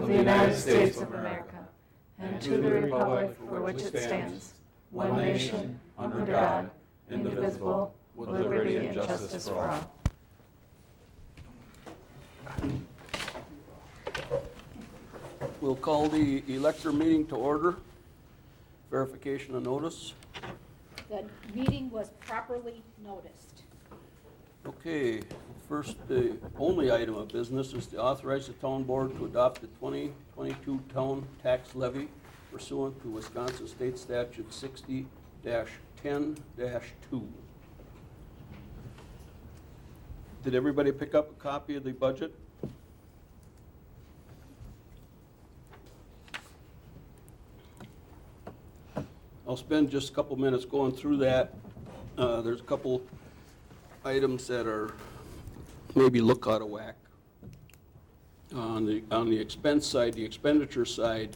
of the United States of America, and to the republic for which it stands, one nation, under God, indivisible, with liberty and justice for all. We'll call the elector meeting to order. Verification of notice. The meeting was properly noticed. Okay, first, the only item of business is to authorize the town board to adopt the 2022 town tax levy pursuant to Wisconsin State Statute 60-10-2. Did everybody pick up a copy of the budget? I'll spend just a couple minutes going through that. There's a couple items that are maybe look out of whack. On the expense side, the expenditure side,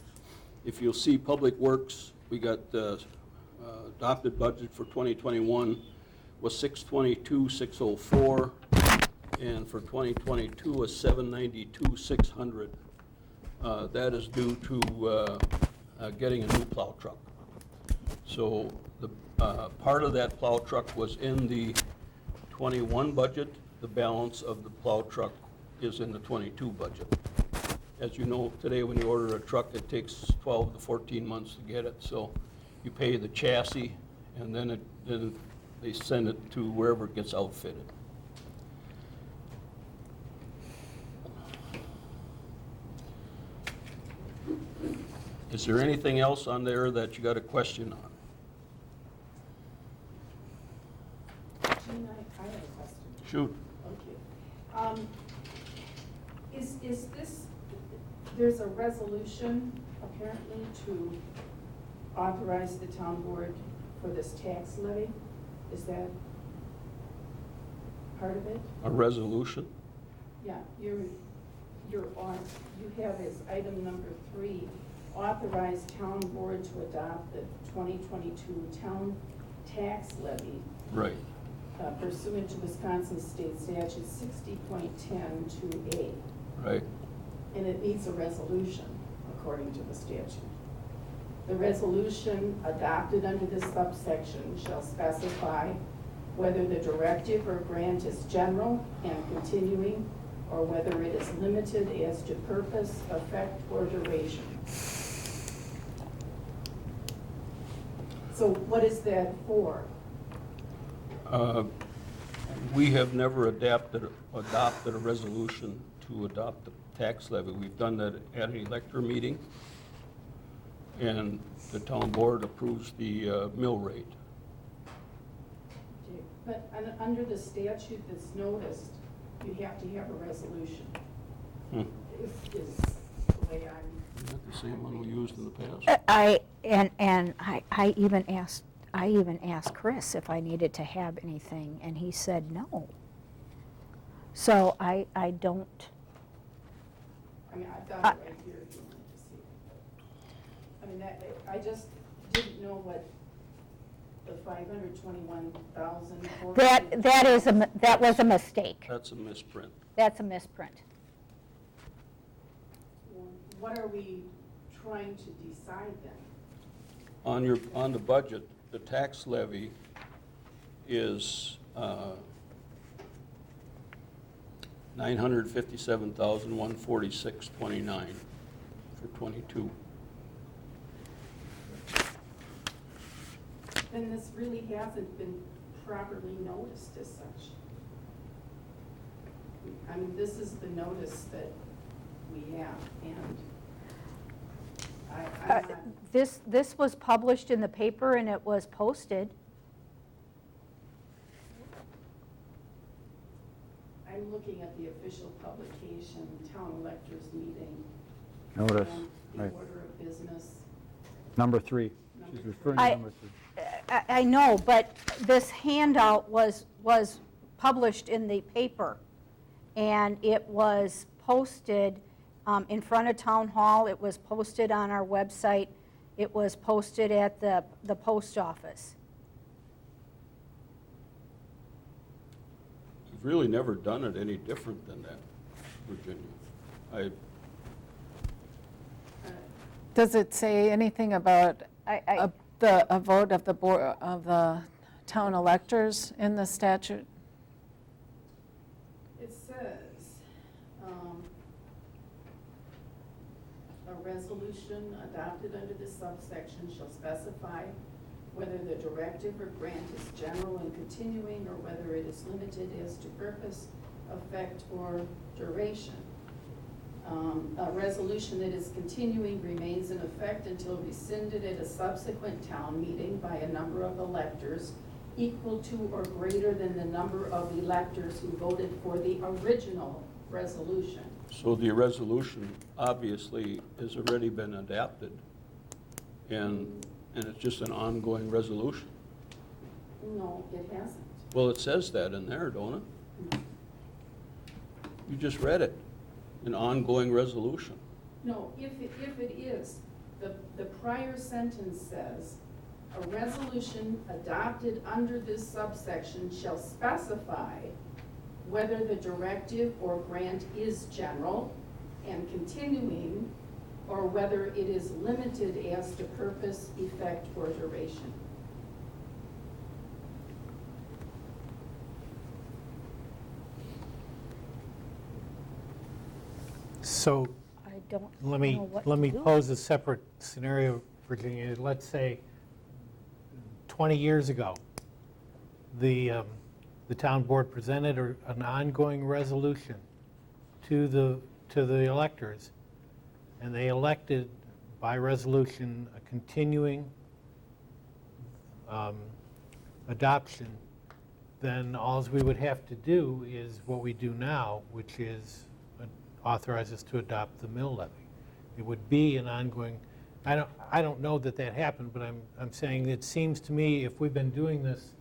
if you'll see Public Works, we got the adopted budget for 2021 was $622,604, and for 2022 was $792,600. That is due to getting a new plow truck. So the part of that plow truck was in the 21 budget. The balance of the plow truck is in the 22 budget. As you know, today when you order a truck, it takes 12 to 14 months to get it. So you pay the chassis, and then they send it to wherever it gets outfitted. Is there anything else on there that you got a question on? Jean, I have a question. Shoot. Okay. Is this, there's a resolution apparently to authorize the town board for this tax levy? Is that part of it? A resolution? Yeah, you're on, you have as item number 3, authorize town board to adopt the 2022 town tax levy. Right. Pursuant to Wisconsin State Statute 60.10-2A. Right. And it needs a resolution, according to the statute. The resolution adopted under this subsection shall specify whether the directive or grant is general and continuing, or whether it is limited as to purpose, effect, or duration. So what is that for? We have never adopted a resolution to adopt the tax levy. We've done that at an elector meeting, and the town board approves the mill rate. But under the statute that's noticed, you have to have a resolution. Is the way I'm. Isn't that the same one we used in the past? I even asked Chris if I needed to have anything, and he said no. So I don't. I mean, I've got it right here if you wanted to see it. I mean, I just didn't know what the 521,000. That was a mistake. That's a misprint. That's a misprint. What are we trying to decide then? On the budget, the tax levy is $957,146.29 for 22. Then this really hasn't been properly noticed as such. I mean, this is the notice that we have, and I'm not. This was published in the paper and it was posted. I'm looking at the official publication, town electors meeting. Notice, and the right. order of business. Number 3. Number She's referring I- to number 3. I know, but this handout was published in the paper, and it was posted in front of Town Hall. It was posted on our website. It was posted at the post office. We've really never done it any different than that, Virginia. Does it say anything about a vote of the board, of the town electors in the statute? It says, a resolution adopted under this subsection shall specify whether the directive or grant is general and continuing, or whether it is limited as to purpose, effect, or duration. A resolution that is continuing remains in effect until rescinded at a subsequent town meeting by a number of electors equal to or greater than the number of electors who voted for the original resolution. So the resolution obviously has already been adopted, and it's just an ongoing resolution. No, it hasn't. Well, it says that in there, don't it? You just read it, an ongoing resolution. No, if it is, the prior sentence says, a resolution adopted under this subsection shall specify whether the directive or grant is general and continuing, or whether it is limited as to purpose, effect, or duration. So I don't let know what me to do. pose a separate scenario, Virginia. Let's say 20 years ago, the town board presented an ongoing resolution to the electors, and they elected by resolution a continuing adoption. Then all we would have to do is what we do now, which is authorize us to adopt the mill levy. It would be an ongoing, I don't know that happened, but I'm saying it seems to me, if we've been doing this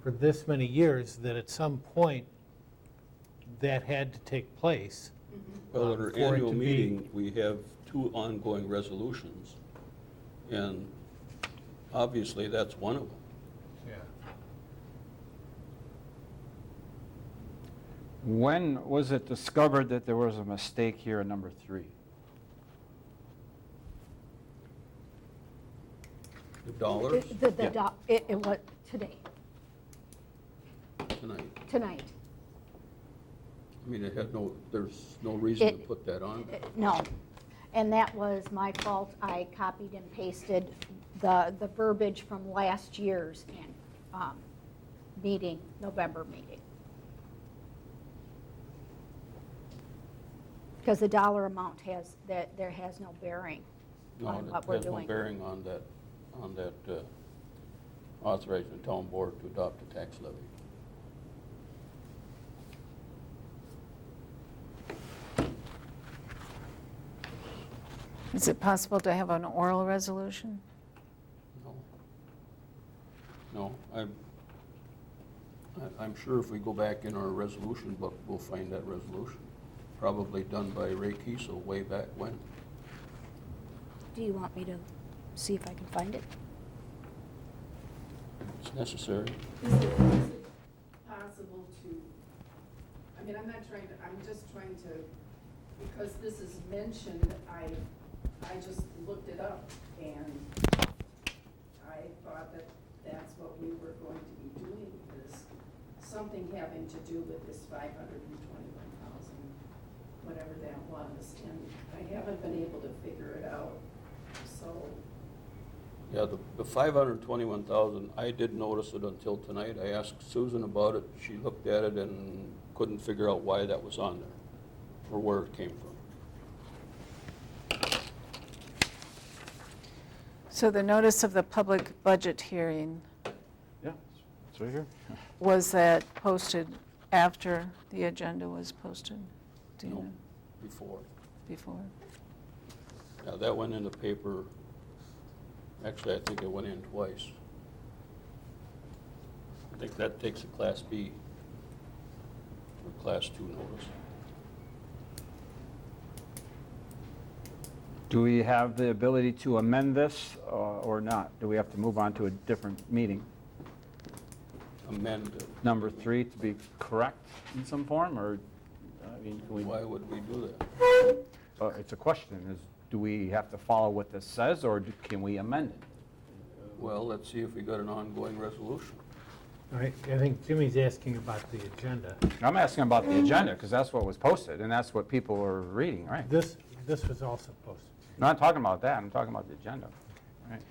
for this many years, that at some point that had to take place. Well, at our for it annual to be- meeting, we have 2 ongoing resolutions, and obviously that's one of them. Yeah. When was it discovered that there was a mistake here in number 3? The dollars It was today, tonight. tonight. I mean, there's no reason to It- put that on there. No, and that was my fault. I copied and pasted the verbiage from last year's meeting, November meeting. Because the dollar amount there has no bearing No, on it what we're has no doing. bearing on that authorizing the town board to adopt a tax levy. Is it possible to have an oral resolution? No, I'm sure if we go back in our resolution book, we'll find that resolution. Probably done by Ray Kiesel way back when. Do you want me to see if I can find it? It's necessary. Is it possible to, I mean, I'm just trying to, because this is mentioned, I just looked it up, and I thought that that's what we were going to be doing, is something having to do with this 521,000, whatever that was, and I haven't been able to figure it out, so. Yeah, the 521,000, I didn't notice it until tonight. I asked Susan about it. She looked at it and couldn't figure out why that was on there, or where it came from. So the notice of the public budget hearing, Yeah, it's right here. was that posted after the agenda was posted? Do you No, know? before. Before? Now, that went in the paper, actually, I think it went in twice. I think that takes a Class B or Class 2 notice. Do we have the ability to amend this or not? Do we have to move on to a different meeting? Amend it. Number 3 to be correct in some form, or, I mean, can we? Why would we do that? it's a question, is do we have to follow what this says, or can we amend it? Well, let's see if we got an ongoing resolution. All right, I think Jimmy's asking about the agenda. I'm asking about the agenda, because that's what was posted, and that's what people were reading, right? This was also posted. No, I'm talking about that, I'm talking about the agenda. Right.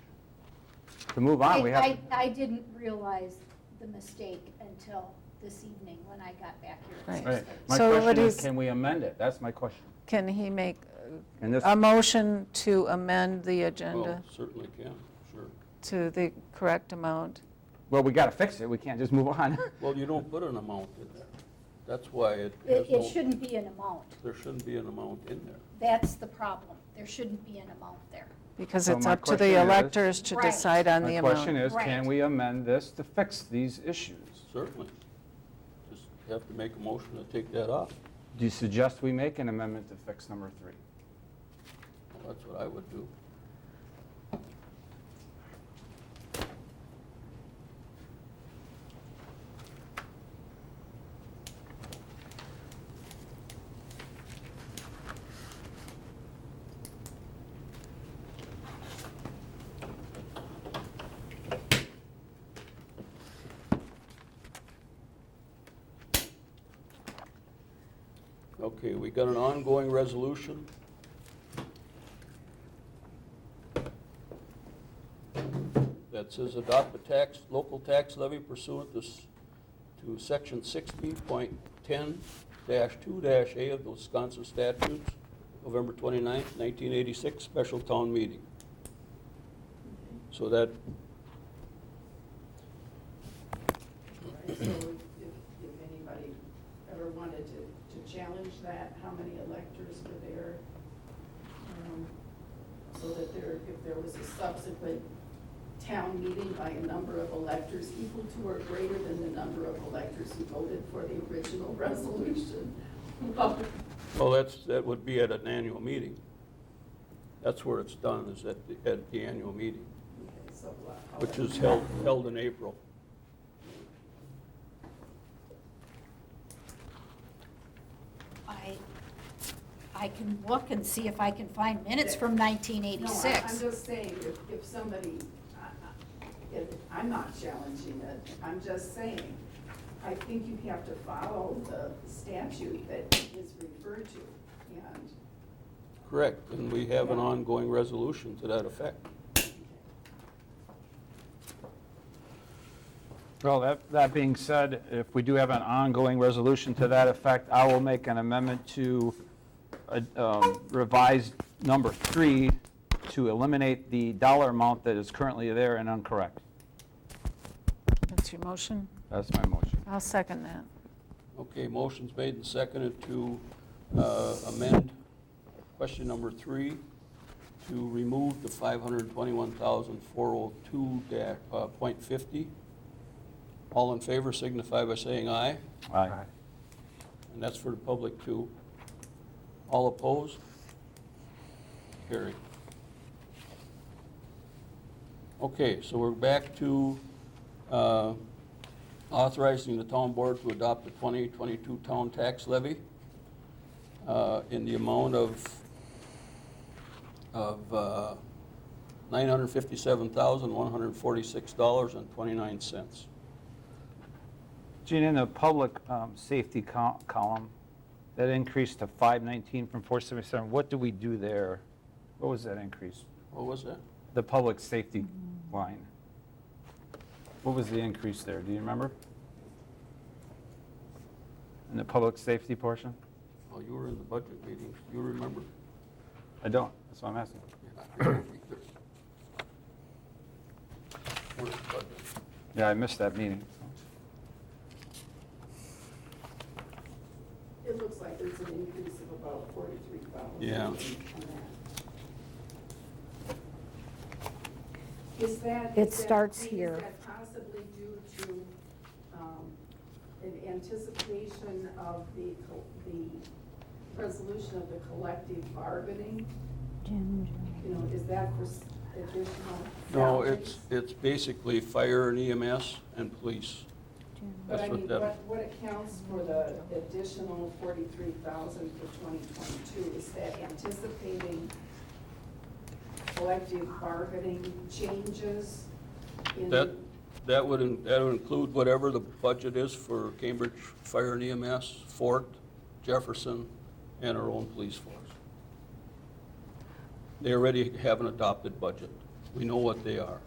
To move on, we have, I didn't realize the mistake until this evening when I got back here at Right. 6:30. right. My So what question is, is- can we amend it? That's my question. Can he make And this, a motion to amend the Well, agenda certainly can, sure. to the correct amount? well, we got to fix it, we can't just move on. Well, you don't put an amount in there. That's why it has It no, shouldn't be an amount. there shouldn't be an amount in there. That's the problem. There shouldn't be an amount there. Because So it's my up to the question is- electors to Right. decide on the My amount. question is, can Right. we amend this to fix these issues? Certainly. Just have to make a motion to take that off. Do you suggest we make an amendment to fix number 3? Well, that's what I would do. Okay, we got an ongoing resolution. That says adopt a local tax levy pursuant to section 60.10-2-A of the Wisconsin statutes, November 29th, 1986, special town meeting. So that, So if anybody ever wanted to challenge that, how many electors were there? So that if there was a subsequent town meeting by a number of electors equal to or greater than the number of electors who voted for the original resolution. well, that would be at an annual meeting. That's where it's done, is at the annual meeting, Okay, so, which is held in April. I can look and see if I can find minutes from No, 1986. I'm just saying, if somebody, I'm not challenging it, I'm just saying, I think you have to follow the statute that is referred to, and, Correct, and we have an ongoing resolution to that effect. Well, that being said, if we do have an ongoing resolution to that effect, I will make an amendment to revise number 3 to eliminate the dollar amount that is currently there and incorrect. That's your motion? That's my motion. I'll second that. Okay, motion's made and seconded to amend question number 3 to remove the $521,402.50. All in favor signify by saying aye, Aye. and that's for the public too. All opposed? Carried. Okay, so we're back to authorizing the town board to adopt the 2022 town tax levy in the amount of $957,146.29. Gene, in the public safety column, that increased to 519 from 477, what do we do there? What was that increase? What was that? The public safety line. What was the increase there? Do you remember? In the public safety portion? Oh, you were in the budget meeting. You remember? I don't. That's what I'm asking. Where's the budget? Yeah, I missed that meeting. it looks like there's an increase of about 43,000. Yeah. on that. Is that? It starts Is here. that possibly due to an anticipation of the resolution of the collective bargaining? You know, is that for additional? No, salaries? it's basically fire and EMS and police. But I That's what mean, that- what accounts for the additional 43,000 for 2022? Is that anticipating collective bargaining changes in? That would include whatever the budget is for Cambridge Fire and EMS, Fort, Jefferson, and our own police force. They already have an adopted budget. We know what they are.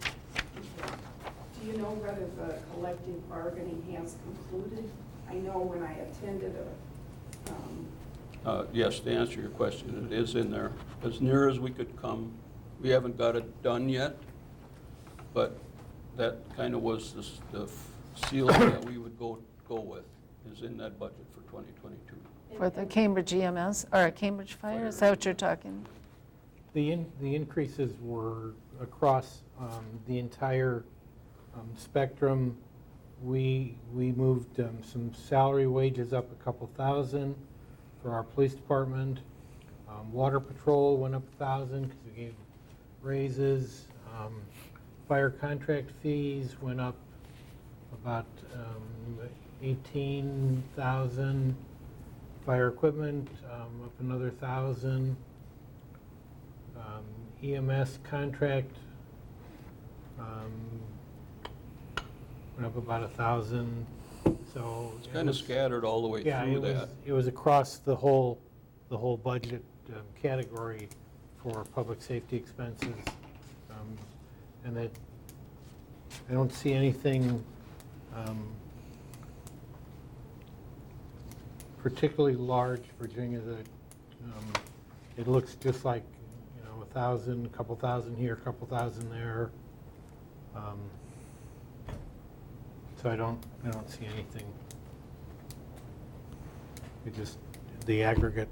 Do you know whether the collective bargaining has concluded? I know when I attended Yes, to answer your question, it is in there. As near as we could come. We haven't got it done yet, but that kind of was the ceiling that we would go with, is in that budget for 2022. For the Cambridge EMS, or Cambridge Fire, is that what you're talking? The increases were across the entire spectrum. We moved some salary wages up a couple thousand for our police department. Water patrol went up 1,000 because we gave raises. Fire contract fees went up about 18,000. Fire equipment up another 1,000. EMS contract went up about 1,000. So It's kind of scattered all the way yeah, through that. it was across the whole budget category for public safety expenses. And that, I don't see anything particularly large, Virginia, that it looks just like, 1,000, a couple thousand here, a couple thousand there. So I don't see anything. It just, the aggregate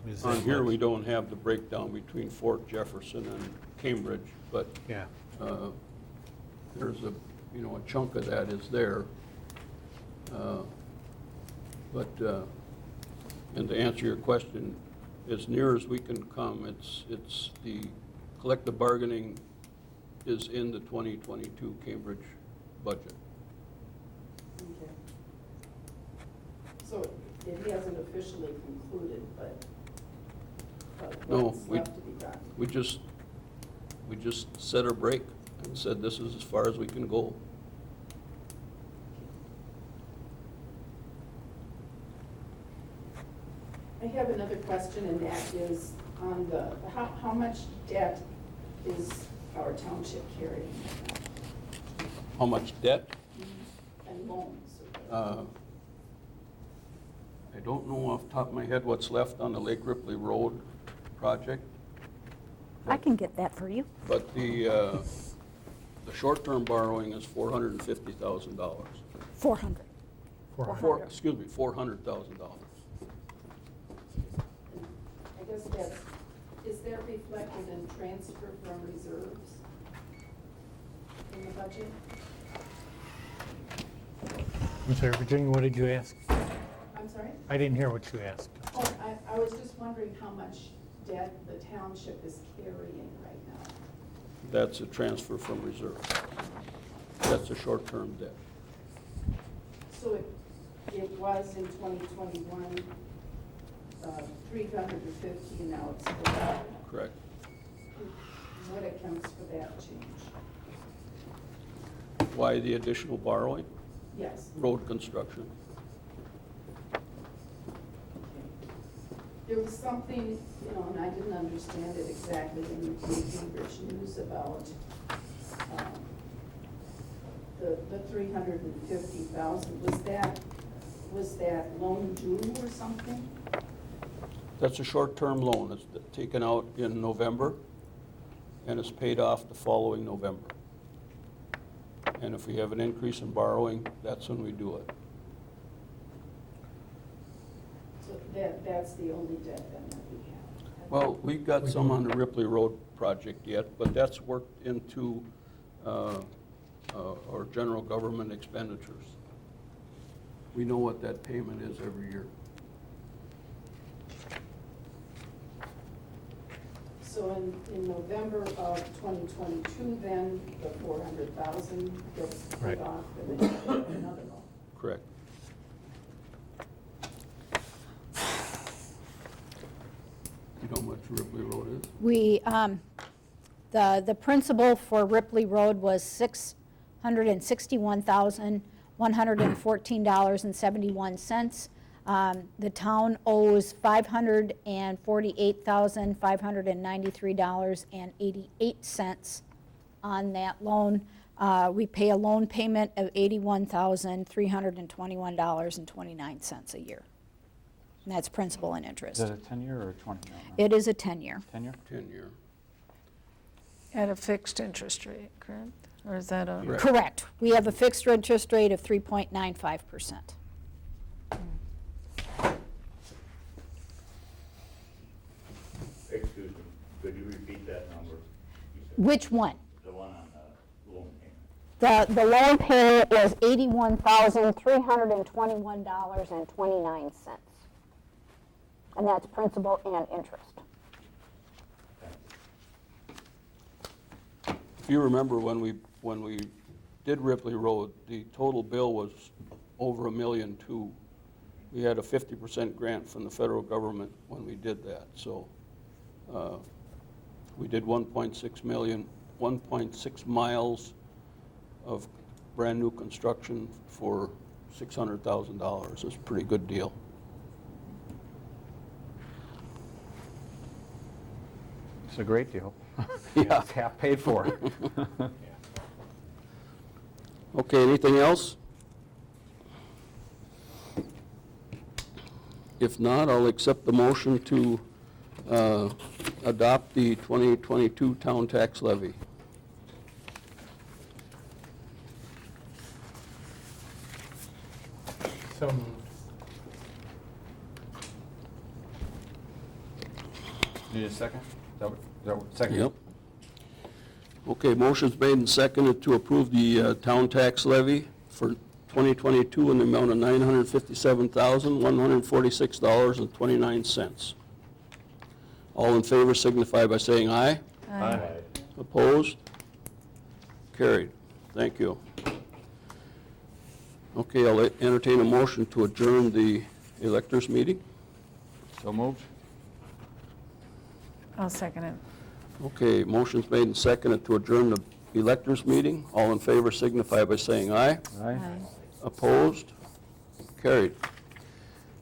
is. On here, we don't have the breakdown between Fort Jefferson and Cambridge, but Yeah. there's a chunk of that is there. And to answer your question, as near as we can come, it's the collective bargaining is in the 2022 Cambridge budget. okay. So it hasn't officially concluded, but No, what's left to be done? We just set our break and said this is as far as we can go. I have another question, and that is on the, how much debt is our township carrying How much debt? and loans? I don't know off the top of my head what's left on the Lake Ripley Road project, I can get that for you. but the short-term borrowing is $450,000. 400. Excuse me, $400,000. I guess that's, is that reflected in transfer from reserves in the budget? I'm sorry, Virginia, what did you ask? I'm sorry? I didn't hear what you asked. Oh, I was just wondering how much debt the township is carrying right now. That's a transfer from reserve. That's a short-term debt. So it was in 2021, 350, and now it's 400. Correct. What accounts for that change? Why the additional borrowing? Yes. Road construction. There was something, and I didn't understand it exactly in the Cambridge News about the 350,000. Was that loan due or something? That's a short-term loan. It's taken out in November, and it's paid off the following November. And if we have an increase in borrowing, that's when we do it. So that's the only debt then that we have. Well, we've got some on the Ripley Road project yet, but that's worked into our general government expenditures. We know what that payment is every year. So in November of 2022, then, the 400,000 gets Right. paid off, and then you have another loan. Correct. You know how much Ripley Road is? We, the principal for Ripley Road was $661,114.71. The town owes $548,593.88 on that loan. We pay a loan payment of $81,321.29 a year. And that's principal and Is interest. that a 10-year or a 20-year? It is a 10-year. 10-year? 10-year. At a fixed interest rate, correct? Or is that a? Correct. Correct. We have a fixed interest rate of 3.95%. Excuse me, could you repeat that number? You said Which one? the one on the loan payment. The loan payment is $81,321.29. And that's principal and interest. If you remember when we did Ripley Road, the total bill was over $1.2 million. We had a 50% grant from the federal government when we did that, so we did 1.6 million, 1.6 miles of brand-new construction for $600,000. It's a pretty good deal. It's a great deal. Yeah. It's half paid for. Okay, anything else? If not, I'll accept the motion to adopt the 2022 town tax levy. So moved. Need a second? Second? Yep. Okay, motion's made and seconded to approve the town tax levy for 2022 in the amount of $957,146.29. All in favor signify by saying aye. Aye. Opposed? Carried. Thank you. Okay, I'll entertain a motion to adjourn the electors meeting. So moved? I'll second it. Okay, motion's made and seconded to adjourn the electors meeting. All in favor signify by saying aye. Aye. Opposed? Carried.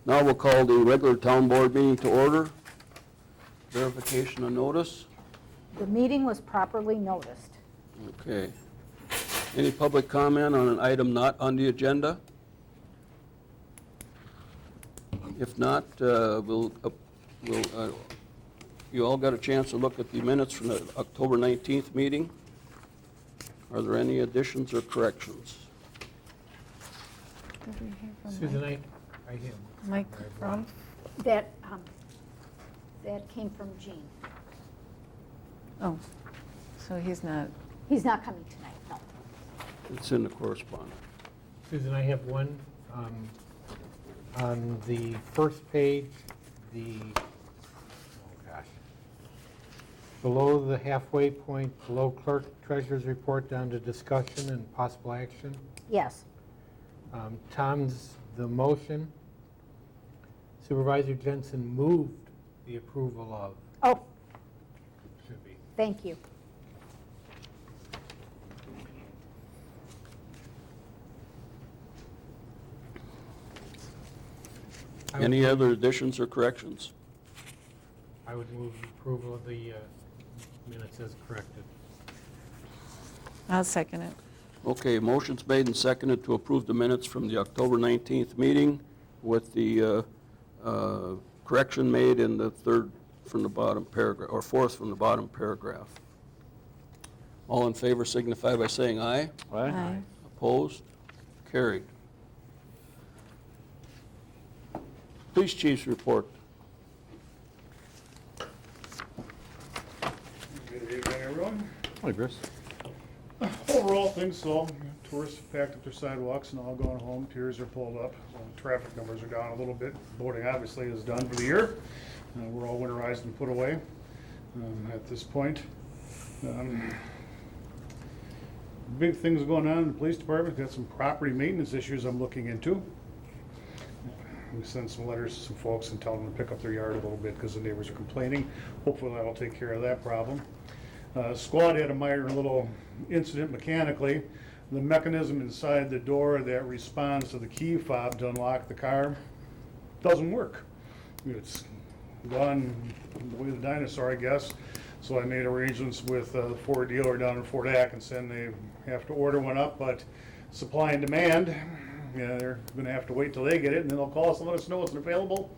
Now we'll call the regular town board meeting to order. Verification of notice. The meeting was properly noticed. Okay. Any public comment on an item not on the agenda? If not, you all got a chance to look at the minutes from the October 19th meeting. Are there any additions or corrections? Did we hear from Susan, Mike? I hear. Mike Rumpf? That came from Gene. Oh, so he's not, He's not coming tonight, no. It's in the correspondence. Susan, I have one. On the first page, below the halfway point, below clerk treasurer's report down to discussion and possible action. Yes. Tom's the motion. Supervisor Jensen moved the approval of. Oh, Should be. thank you. Any other additions or corrections? I would move approval of the minutes as corrected. I'll second it. Okay, motion's made and seconded to approve the minutes from the October 19th meeting with the correction made in the third from the bottom paragraph, or fourth from the bottom paragraph. All in favor signify by saying aye. Aye. Opposed? Carried. Police chief's report. Good evening, everyone. Hi, Chris. Overall, things slow. Tourists have packed up their sidewalks and all gone home. Piers are pulled up. Traffic numbers are down a little bit. Boating obviously is done for the year. We're all winterized and put away. at this point. Big things going on in the police department. Got some property maintenance issues I'm looking into. We sent some letters to some folks and tell them to pick up their yard a little bit because the neighbors are complaining. Hopefully that'll take care of that problem. Squad had a minor little incident mechanically. The mechanism inside the door that responds to the key fob to unlock the car doesn't work. It's gone the way of the dinosaur, I guess. So I made arrangements with the Ford dealer down in Fort Atkinson. They have to order one up, but supply and demand, yeah, they're going to have to wait till they get it, and then they'll call us and let us know it's available.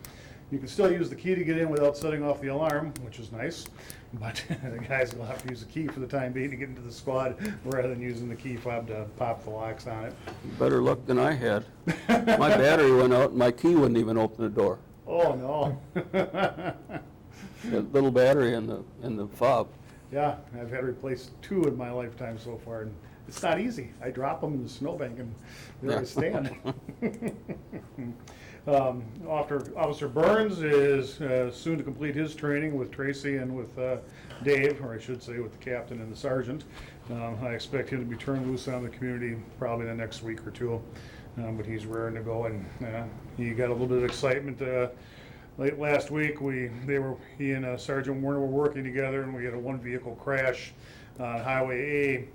You can still use the key to get in without setting off the alarm, which is nice. But the guys will have to use the key for the time being to get into the squad rather than using the key fob to pop the locks on it. Better luck than I had. My battery went out and my key wouldn't even open the door. Oh, no. That little battery in the fob. Yeah, I've had to replace 2 in my lifetime so far, and it's not easy. I drop them in the snowbank and there I stand. Officer Burns is soon to complete his training with Tracy and with Dave, or I should say with the captain and the sergeant. I expect him to be turned loose on the community probably the next week or 2, but he's raring to go, and he got a little bit of excitement. Late last week, he and Sergeant Warner were working together, and we had a 1-vehicle crash on Highway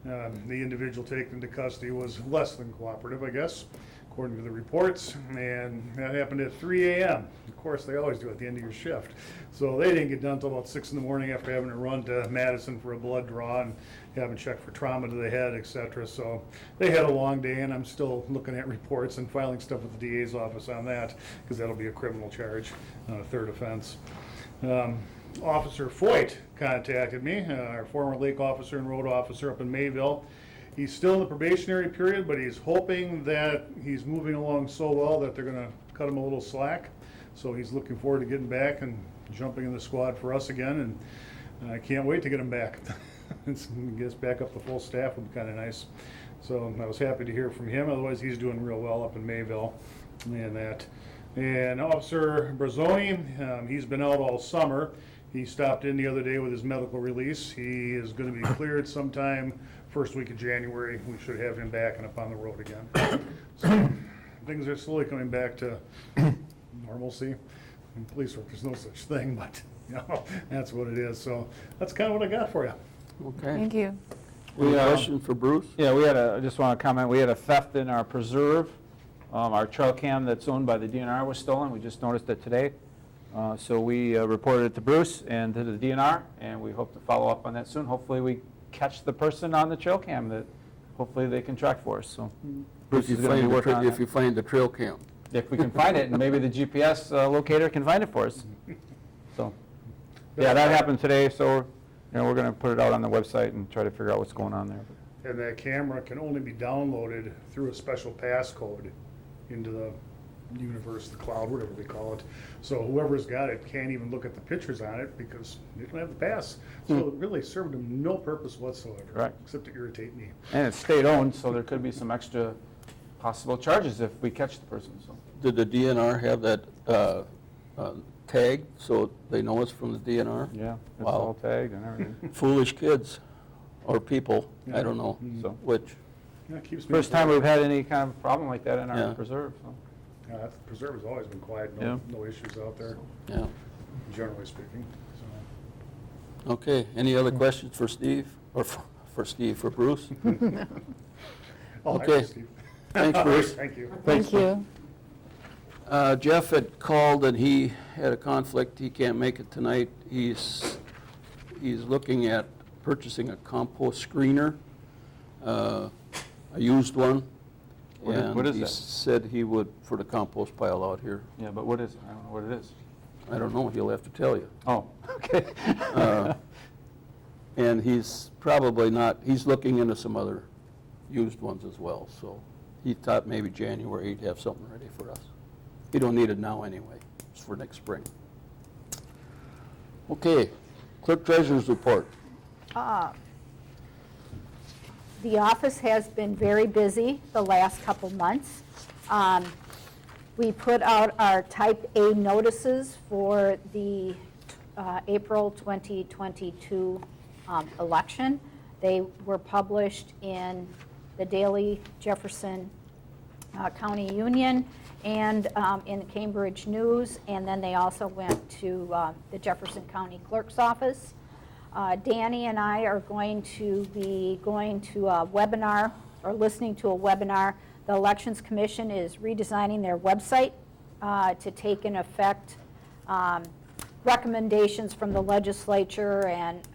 A. The individual taken into custody was less than cooperative, I guess, according to the reports, and that happened at 3 a.m. Of course, they always do at the end of your shift. So they didn't get done until about 6 in the morning after having to run to Madison for a blood draw and having checked for trauma to the head, etc. So they had a long day, and I'm still looking at reports and filing stuff with the DA's office on that, because that'll be a criminal charge, a 3rd offense. Officer Foyt contacted me, our former lake officer and road officer up in Mayville. He's still in the probationary period, but he's hoping that he's moving along so well that they're going to cut him a little slack. So he's looking forward to getting back and jumping in the squad for us again, and I can't wait to get him back. Get us back up to full staff would be kind of nice. So I was happy to hear from him. Otherwise, he's doing real well up in Mayville and that. And Officer Brazzoni, he's been out all summer. He stopped in the other day with his medical release. He is going to be cleared sometime first week of January. We should have him back and up on the road again. So things are slowly coming back to normalcy. In police work, there's no such thing, but that's what it is. So that's kind of what I got for you. Okay. Thank you. Any question for Bruce? Yeah, I just want to comment, we had a theft in our preserve. Our trail cam that's owned by the DNR was stolen. We just noticed it today. So we reported it to Bruce and to the DNR, and we hope to follow up on that soon. Hopefully we catch the person on the trail cam that hopefully they can track for us. So Bruce is going to be working on If you find the trail cam. if we can find it, and maybe the GPS locator can find it for us. So, yeah, that happened today, so we're going to put it out on the website and try to figure out what's going on there. And that camera can only be downloaded through a special passcode into the universe, the cloud, whatever they call it. So whoever's got it can't even look at the pictures on it because they don't have the pass. So it really served them no purpose whatsoever. Correct. Except to irritate me. And it's state-owned, so there could be some extra possible charges if we catch the person. So Did the DNR have that tag so they know it's from the DNR? yeah, it's Wow. all tagged and everything. Foolish kids or people, I don't know So which. Yeah, it keeps me first time quiet. we've had any kind of problem like that in our Yeah. preserve. So. Yeah, the preserve has always been quiet. Yeah. No issues out there, Yeah. generally speaking. So. Okay, any other questions for Steve? Or for Bruce? Oh, Okay. thank you, Steve. Thanks, Bruce. Thank you. Thank you. Jeff had called and he had a conflict. He can't make it tonight. He's looking at purchasing a compost screener, a used one. What And is he that? said he would, for the compost pile out here. Yeah, but what is it? I don't know what it is. I don't know, he'll have to tell you. Oh, okay. And he's probably not, he's looking into some other used ones as well, so he thought maybe January he'd have something ready for us. He don't need it now anyway, it's for next spring. Okay, clerk treasurer's report. The office has been very busy the last couple months. We put out our type A notices for the April 2022 election. They were published in the Daily Jefferson County Union and in the Cambridge News, and then they also went to the Jefferson County Clerk's Office. Danny and I are going to be going to a webinar, or listening to a webinar. The Elections Commission is redesigning their website to take in effect recommendations from the legislature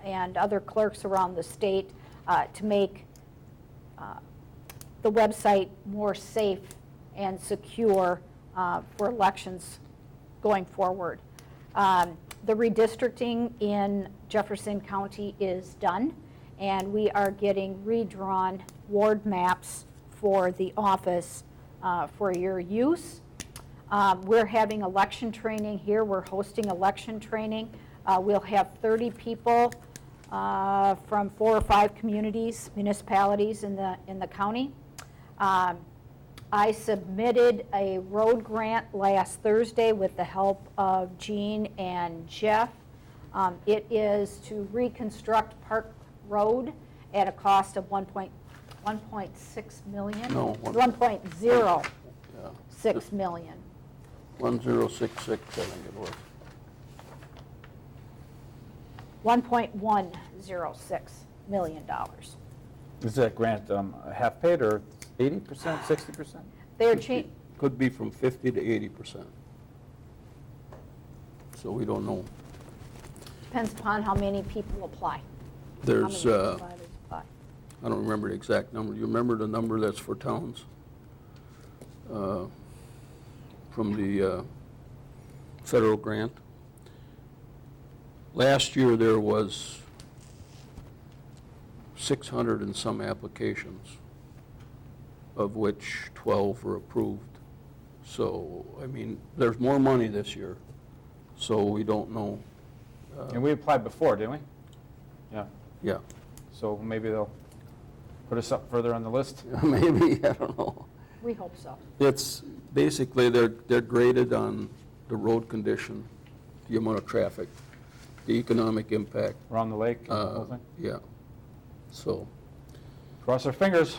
and other clerks around the state to make the website more safe and secure for elections going forward. The redistricting in Jefferson County is done, and we are getting redrawn ward maps for the office for your use. We're having election training here. We're hosting election training. We'll have 30 people from 4 or 5 communities, municipalities in the county. I submitted a road grant last Thursday with the help of Jean and Jeff. It is to reconstruct Park Road at a cost of 1.6 million? No, 1.06 million. 1066, I think it was. $1.106 million. Is that grant half paid or 80%, 60%? They're Could be from 50 to 80%. So we don't know. depends upon how many people apply. There's, How many providers apply. I don't remember the exact number. You remember the number that's for towns? From the federal grant? Last year, there was 600 and some applications, of which 12 were approved. So, I mean, there's more money this year, so we don't know. And we applied before, didn't we? Yeah. Yeah, So maybe they'll put us up further on the list? maybe, I don't know. We hope so. It's, basically, they're graded on the road condition, the amount of traffic, the economic impact. Around the lake and the whole thing? Yeah, so. Cross our fingers.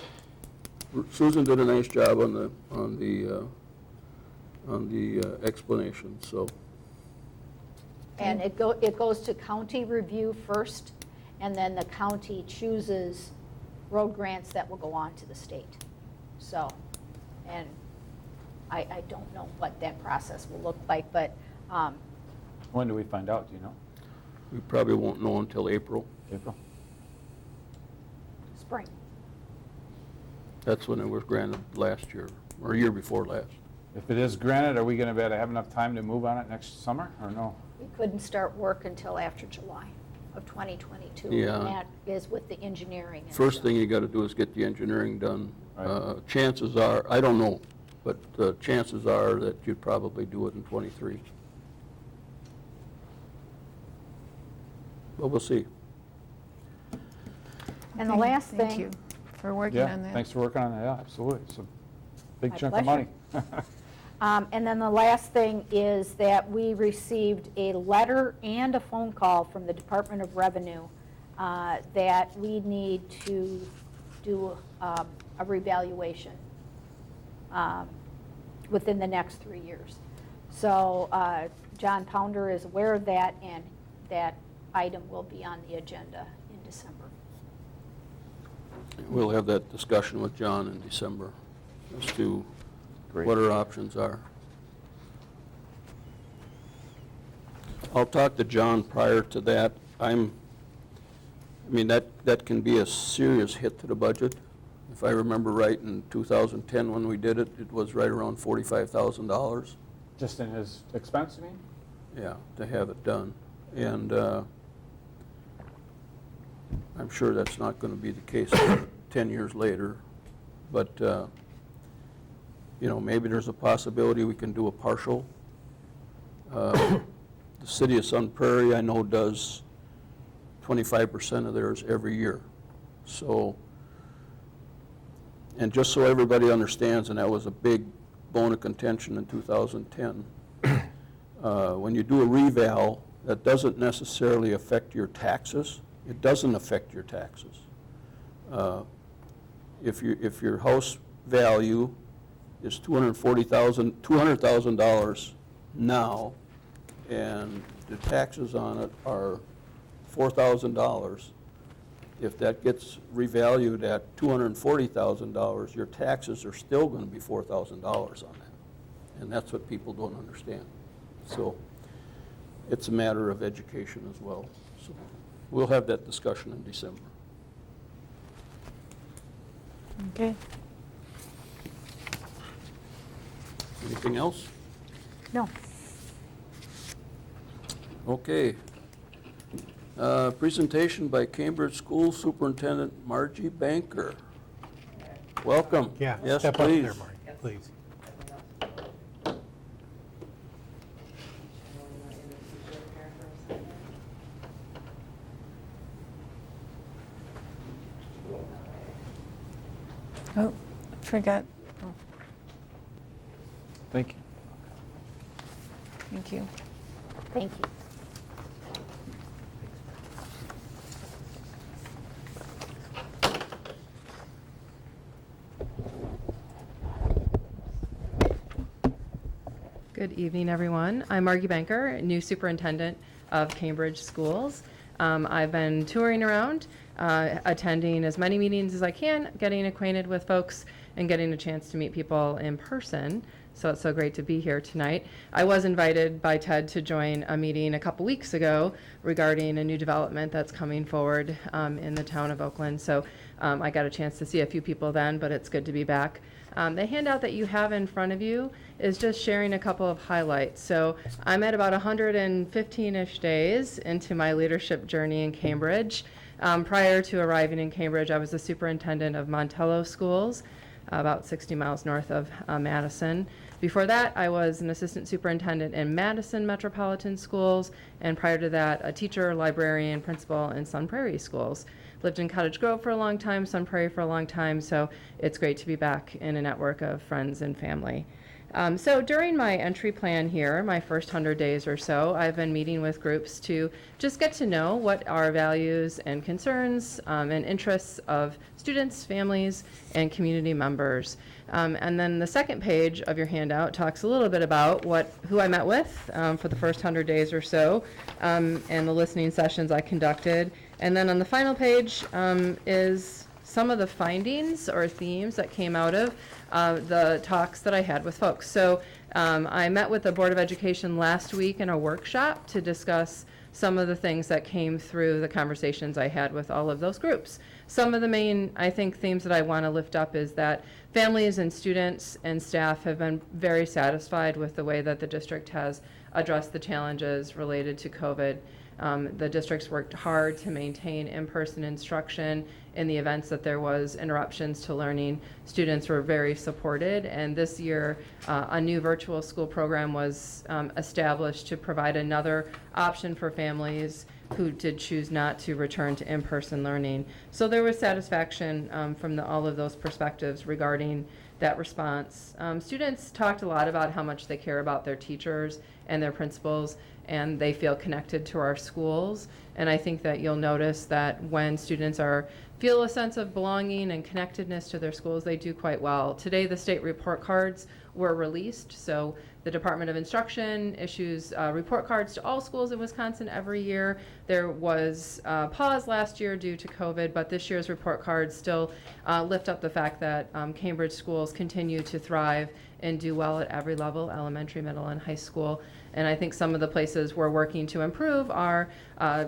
Susan did a nice job on the explanation, so. And it goes to county review first, and then the county chooses road grants that will go on to the state. So, and I don't know what that process will look like, but When do we find out, do you know? We probably won't know until April. April? spring. That's when it was granted last year, or year before last. If it is granted, are we going to be able to have enough time to move on it next summer, or no? We couldn't start work until after July of 2022. Yeah. And that is with the engineering. and First stuff. thing you got to do is get the engineering done. Right. Chances are, I don't know, but chances are that you'd probably do it in '23. But we'll see. And the last thing. Thank you for working Yeah, on that. thanks for working on that, yeah, absolutely. It's a big My chunk of pleasure. money. And then the last thing is that we received a letter and a phone call from the Department of Revenue that we need to do a revaluation within the next 3 years. So John Pounder is aware of that, and that item will be on the agenda in December. We'll have that discussion with John in December as to Great. what our options are. I'll talk to John prior to that. I mean, that can be a serious hit to the budget. If I remember right, in 2010 when we did it, it was right around $45,000. Just in his expense, you mean? Yeah, to have it done. And I'm sure that's not going to be the case 10 years later. But, you know, maybe there's a possibility we can do a partial. The city of Sun Prairie, I know, does 25% of theirs every year. So, and just so everybody understands, and that was a big bone of contention in 2010, when you do a reval, that doesn't necessarily affect your taxes. It doesn't affect your taxes. If your house value is $200,000 now, and the taxes on it are $4,000, if that gets revalued at $240,000, your taxes are still going to be $4,000 on that. And that's what people don't understand. So it's a matter of education as well. So we'll have that discussion in December. Okay. Anything else? No. Okay. Presentation by Cambridge School Superintendent Margie Banker. Welcome. Yeah, Yes, step up please. there, Mark, please. Oh, forgot. Thank you. Thank you. Thank you. Good evening, everyone. I'm Margie Banker, new superintendent of Cambridge Schools. I've been touring around, attending as many meetings as I can, getting acquainted with folks, and getting a chance to meet people in person. So it's so great to be here tonight. I was invited by Ted to join a meeting a couple weeks ago regarding a new development that's coming forward in the town of Oakland. So I got a chance to see a few people then, but it's good to be back. The handout that you have in front of you is just sharing a couple of highlights. So I'm at about 115-ish days into my leadership journey in Cambridge. Prior to arriving in Cambridge, I was the superintendent of Montello Schools, about 60 miles north of Madison. Before that, I was an assistant superintendent in Madison Metropolitan Schools, and prior to that, a teacher, librarian, principal in Sun Prairie Schools. Lived in Cottage Grove for a long time, Sun Prairie for a long time, so it's great to be back in a network of friends and family. So during my entry plan here, my first 100 days or so, I've been meeting with groups to just get to know what are values and concerns and interests of students, families, and community members. And then the second page of your handout talks a little bit about who I met with for the first 100 days or so, and the listening sessions I conducted. And then on the final page is some of the findings or themes that came out of the talks that I had with folks. So I met with the Board of Education last week in a workshop to discuss some of the things that came through the conversations I had with all of those groups. Some of the main, I think, themes that I want to lift up is that families and students and staff have been very satisfied with the way that the district has addressed the challenges related to COVID. The district's worked hard to maintain in-person instruction. In the events that there was interruptions to learning, students were very supported, and this year a new virtual school program was established to provide another option for families who did choose not to return to in-person learning. So there was satisfaction from all of those perspectives regarding that response. Students talked a lot about how much they care about their teachers and their principals, and they feel connected to our schools. And I think that you'll notice that when students feel a sense of belonging and connectedness to their schools, they do quite well. Today, the state report cards were released, so the Department of Instruction issues report cards to all schools in Wisconsin every year. There was a pause last year due to COVID, but this year's report cards still lift up the fact that Cambridge schools continue to thrive and do well at every level, elementary, middle, and high school. And I think some of the places we're working to improve are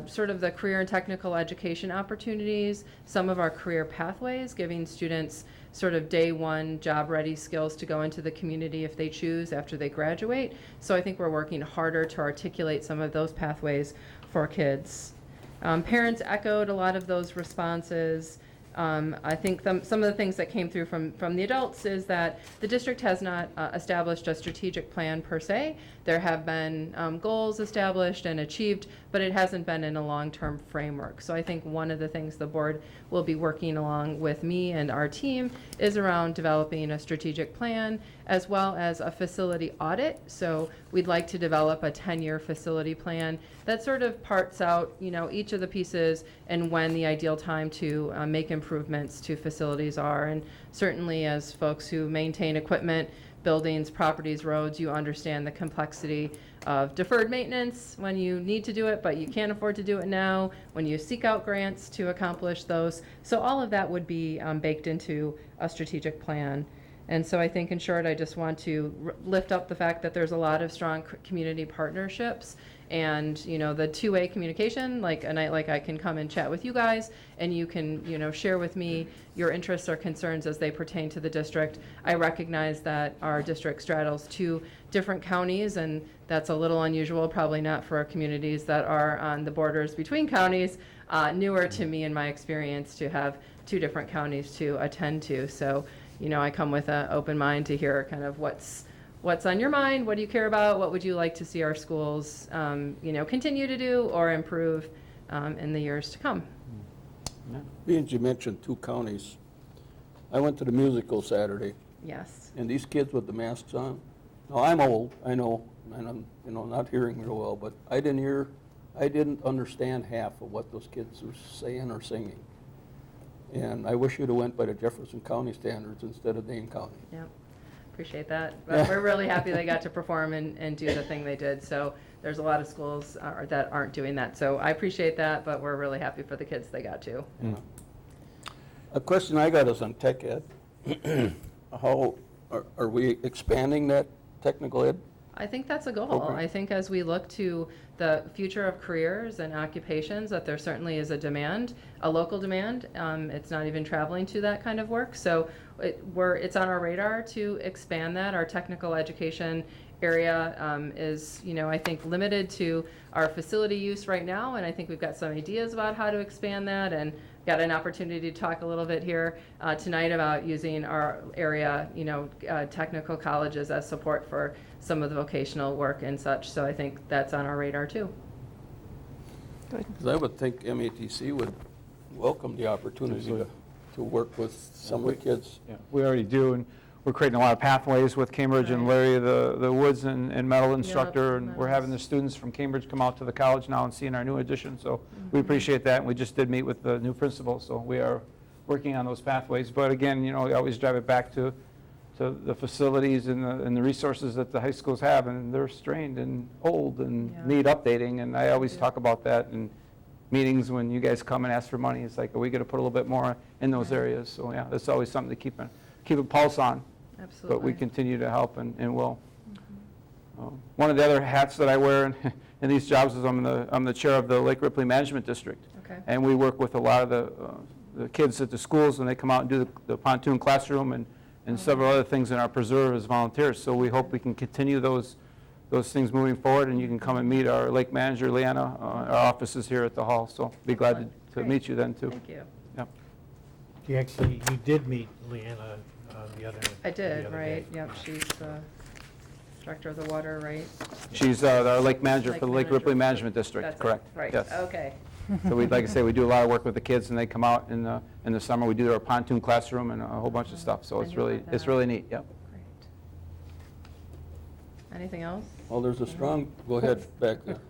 sort of the career and technical education opportunities, some of our career pathways, giving students sort of day one job-ready skills to go into the community if they choose after they graduate. So I think we're working harder to articulate some of those pathways for kids. Parents echoed a lot of those responses. I think some of the things that came through from the adults is that the district has not established a strategic plan per se. There have been goals established and achieved, but it hasn't been in a long-term framework. So I think one of the things the board will be working along with me and our team is around developing a strategic plan as well as a facility audit. So we'd like to develop a 10-year facility plan that sort of parts out, each of the pieces and when the ideal time to make improvements to facilities are. And certainly as folks who maintain equipment, buildings, properties, roads, you understand the complexity of deferred maintenance when you need to do it, but you can't afford to do it now, when you seek out grants to accomplish those. So all of that would be baked into a strategic plan. And so I think, in short, I just want to lift up the fact that there's a lot of strong community partnerships and, the two-way communication, like a night like I can come and chat with you guys, and you can, share with me your interests or concerns as they pertain to the district. I recognize that our district straddles 2 different counties, and that's a little unusual, probably not for our communities that are on the borders between counties. Newer to me in my experience to have 2 different counties to attend to. So, I come with an open mind to hear kind of what's on your mind, what do you care about, what would you like to see our schools, continue to do or improve in the years to come. Being you mentioned 2 counties, I went to the musical Saturday, Yes. and these kids with the masks on, now I'm old, I know, and I'm, not hearing real well, but I didn't understand half of what those kids were saying or singing. And I wish you'd have went by the Jefferson County standards instead of Dane County. Yep. Appreciate that. But we're really happy they got to perform and do the thing they did. So there's a lot of schools that aren't doing that. So I appreciate that, but we're really happy for the kids they got to. Yeah. A question I got is on tech ed. How, are we expanding that technical ed? I think that's a goal. Okay. I think as we look to the future of careers and occupations, that there certainly is a demand, a local demand. It's not even traveling to that kind of work. So it's on our radar to expand that. Our technical education area is, I think limited to our facility use right now. And I think we've got some ideas about how to expand that, and got an opportunity to talk a little bit here tonight about using our area, technical colleges as support for some of the vocational work and such. So I think that's on our radar too. Because I would think MATC would welcome the opportunity to work with some of the kids. Yeah, we already do, and we're creating a lot of pathways with Cambridge and Larry, the Woods and Metal instructor, and we're having the students from Cambridge come out to the college now and seeing our new addition, so we appreciate that, and we just did meet with the new principal, so we are working on those pathways. But again, we always drive it back to the facilities and the resources that the high schools have, and they're strained and old and need updating, and I always talk about that in meetings when you guys come and ask for money. It's like, are we going to put a little bit more in those areas? So yeah, that's always something to keep a pulse on. Absolutely. But we continue to help and will. One of the other hats that I wear in these jobs is I'm the chair of the Lake Ripley Management District. Okay. And we work with a lot of the kids at the schools when they come out and do the pontoon classroom and several other things in our preserve as volunteers. So we hope we can continue those things moving forward, and you can come and meet our lake manager, Leanna. Our office is here at the hall, so be glad to meet you then too. Thank you. Yep. You did meet Leanna the other I did, the other right? day. Yep, she's the director of the water, right? She's our lake manager Lake for the Lake manager. Ripley Management District, That's it. correct? Right, Yes. okay. So we'd like to say we do a lot of work with the kids, and they come out in the summer. We do our pontoon classroom and a whole bunch of stuff. So I it's knew really about it's that. really neat. Yep. Great. Anything else? Well, there's a strong, go ahead, back there.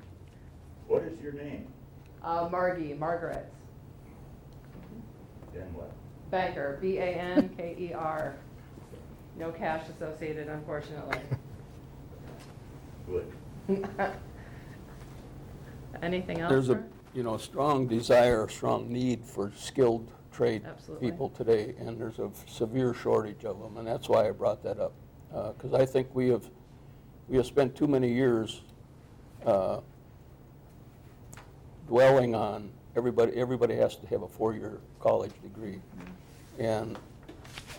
What is your name? Margaret. Then what? Banker, Banker. No cash associated, unfortunately. Good. Anything else? There's a, sir? strong desire, strong need for skilled trade Absolutely. people today, and there's a severe shortage of them, and that's why I brought that up. Because I think we have spent too many years dwelling on everybody has to have a 4-year college degree. And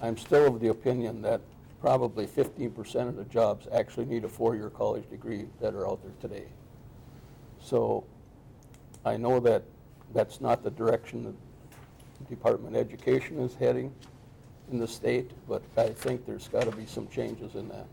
I'm still of the opinion that probably 15% of the jobs actually need a 4-year college degree that are out there today. So I know that that's not the direction the Department of Education is heading, in the state, but I think there's got to be some changes in that.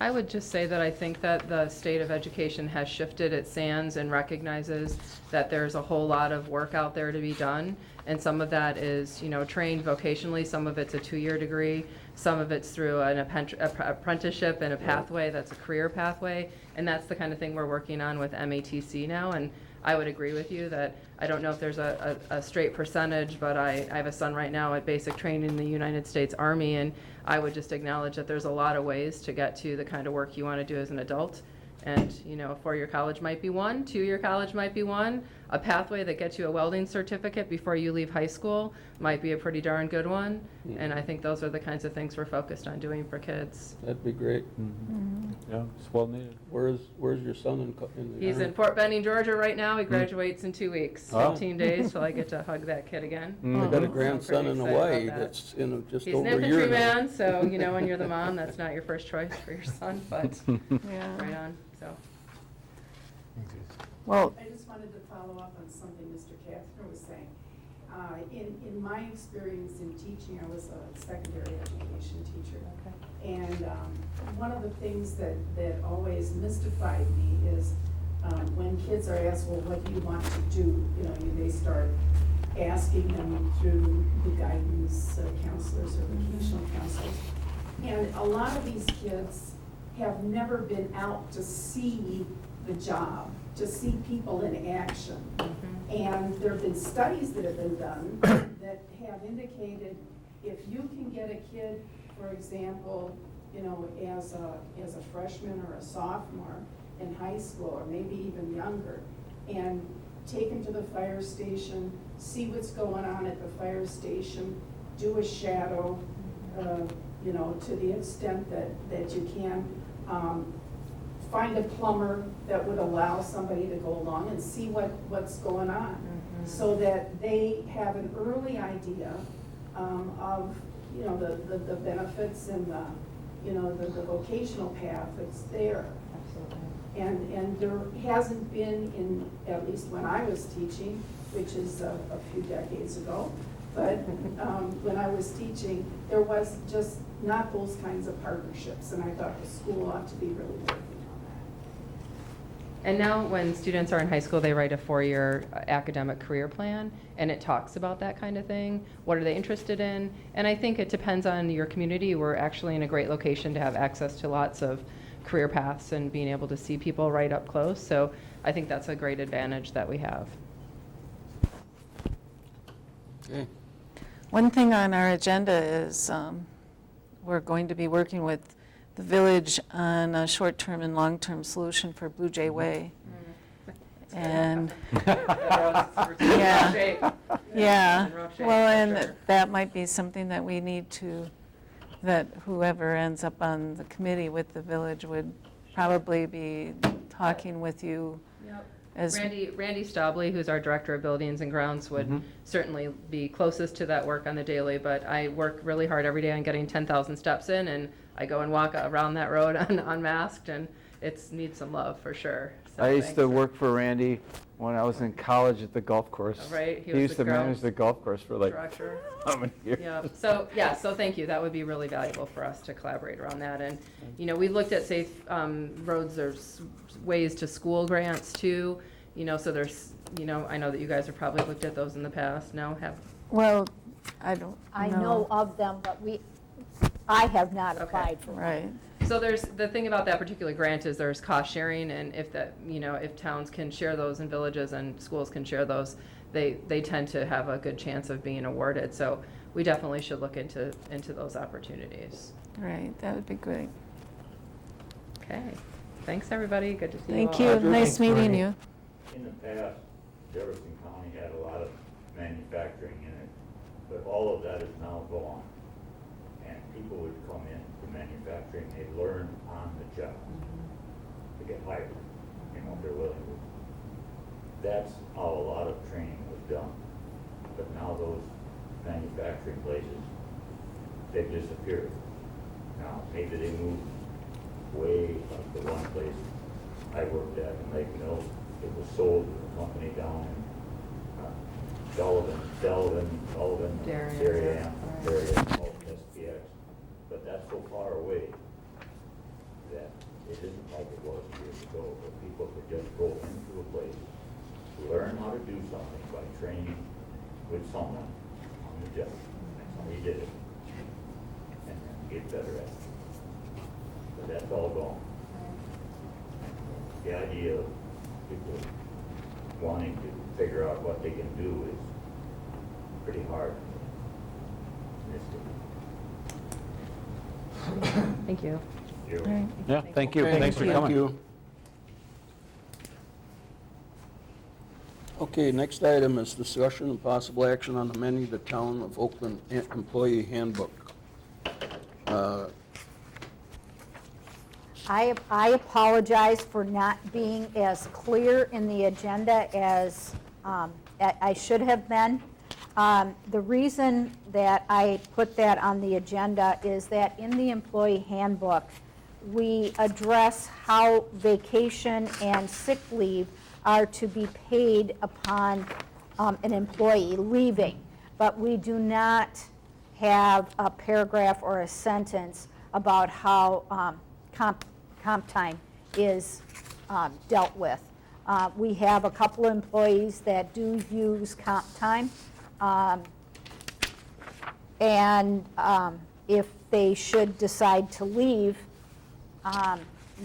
I would just say that I think that the state of education has shifted its sands and recognizes that there's a whole lot of work out there to be done. And some of that is, trained vocationally, some of it's a 2-year degree, some of it's through an apprenticeship and a pathway that's a career pathway. And that's the kind of thing we're working on with MATC now. And I would agree with you that I don't know if there's a straight percentage, but I have a son right now at basic training in the United States Army, and I would just acknowledge that there's a lot of ways to get to the kind of work you want to do as an adult. And, a 4-year college might be one, 2-year college might be one, a pathway that gets you a welding certificate before you leave high school might be a pretty darn good one. And I think those are the kinds of things we're focused on doing for kids. That'd be great. Yeah, it's well needed. Where's your son in the He's in Fort Benning, Georgia right now. He graduates in 2 weeks, Oh. 15 days till I get to hug that kid again. I got a So grandson pretty in excited Hawaii about that. that's in just He's an over a year now. infantryman, so, when you're the mom, that's not your first choice for your son, but right on, so. Well, I just wanted to follow up on something Mr. Kathner was saying. In my experience in teaching, I was a secondary education teacher. And one of the things that always mystified me is when kids are asked, well, what do you want to do? They start asking them through the guidance counselors or vocational counselors. And a lot of these kids have never been out to see the job, to see people in action. And there have been studies that have been done that have indicated if you can get a kid, for example, as a freshman or a sophomore in high school, or maybe even younger, and take them to the fire station, see what's going on at the fire station, do a shadow, to the extent that you can, find a plumber that would allow somebody to go along and see what's going on, so that they have an early idea of the benefits and the vocational path that's there. And there hasn't been, at least when I was teaching, which is a few decades ago, but when I was teaching, there was just not those kinds of partnerships, and I thought the school ought to be really working on that. And now when students are in high school, they write a 4-year academic career plan, and it talks about that kind of thing. What are they interested in? And I think it depends on your community. We're actually in a great location to have access to lots of career paths and being able to see people right up close. So I think that's a great advantage that we have. Okay. One thing on our agenda is we're going to be working with the village on a short-term and long-term solution for Blue Jay Way. And, yeah, well, and that might be something that we need to, that whoever ends up on the committee with the village would probably be talking with you. As Randy Stabley, who's our Director of Buildings and Grounds, would certainly be closest to that work on the daily, but I work really hard every day on getting 10,000 steps in, and I go and walk around that road unmasked, and it needs some love for sure. So I used to thanks. work for Randy when I was in college at the golf course. Oh, right, He was used the to manage grounds the golf course for like director. how many years? Yeah, so thank you. That would be really valuable for us to collaborate around that. And, we looked at safe roads, there's ways to school grants too. So there's, I know that you guys have probably looked at those in the past. No, have? well, I don't I know of them, but I have not Okay. applied for one. Right. So there's, the thing about that particular grant is there's cost sharing, and if that, if towns can share those and villages and schools can share those, they tend to have a good chance of being awarded. So we definitely should look into those opportunities. Right, that would be great. Okay. Thanks, everybody. Good to see Thank you all. you, nice meeting Bernie. you. In the past, Jefferson County had a lot of manufacturing in it, but all of that is now gone. And people would come in to manufacturing, they learn on the job to get hired, if they're willing to. That's how a lot of training was done. But now those manufacturing places, they've disappeared. Now, maybe they moved way up to one place I worked at in Lake Mills. It was sold to a company down in Sullivan, Darien, Darien, yeah. Darien, called SP like it was years ago, where people could just go into a place, learn how to do something by training with someone on the job, and somebody did it, and then get better at it. But that's all gone. The idea of people wanting to figure out what they can do is pretty hard in this city. Thank you. You're- All right. Yeah, thank you. Okay, Thanks for thank coming. you. Okay, next item is discussion and possible action on amending the Town of Oakland Employee Handbook. I apologize for not being as clear in the agenda as I should have been. The reason that I put that on the agenda is that in the employee handbook, we address how vacation and sick leave are to be paid upon an employee leaving. But we do not have a paragraph or a sentence about how comp time is dealt with. We have a couple of employees that do use comp time. And if they should decide to leave,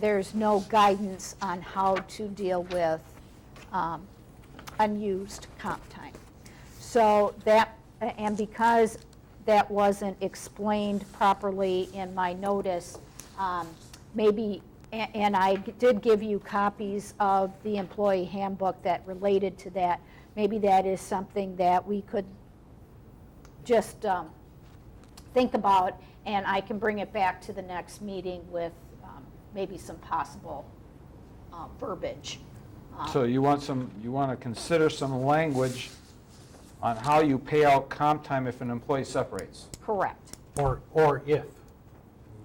there's no guidance on how to deal with unused comp time. So that, and because that wasn't explained properly in my notice, maybe, and I did give you copies of the employee handbook that related to that. Maybe that is something that we could just think about, and I can bring it back to the next meeting with maybe some possible verbiage. So you want to consider some language on how you pay out comp time if an employee separates? Correct. Or if.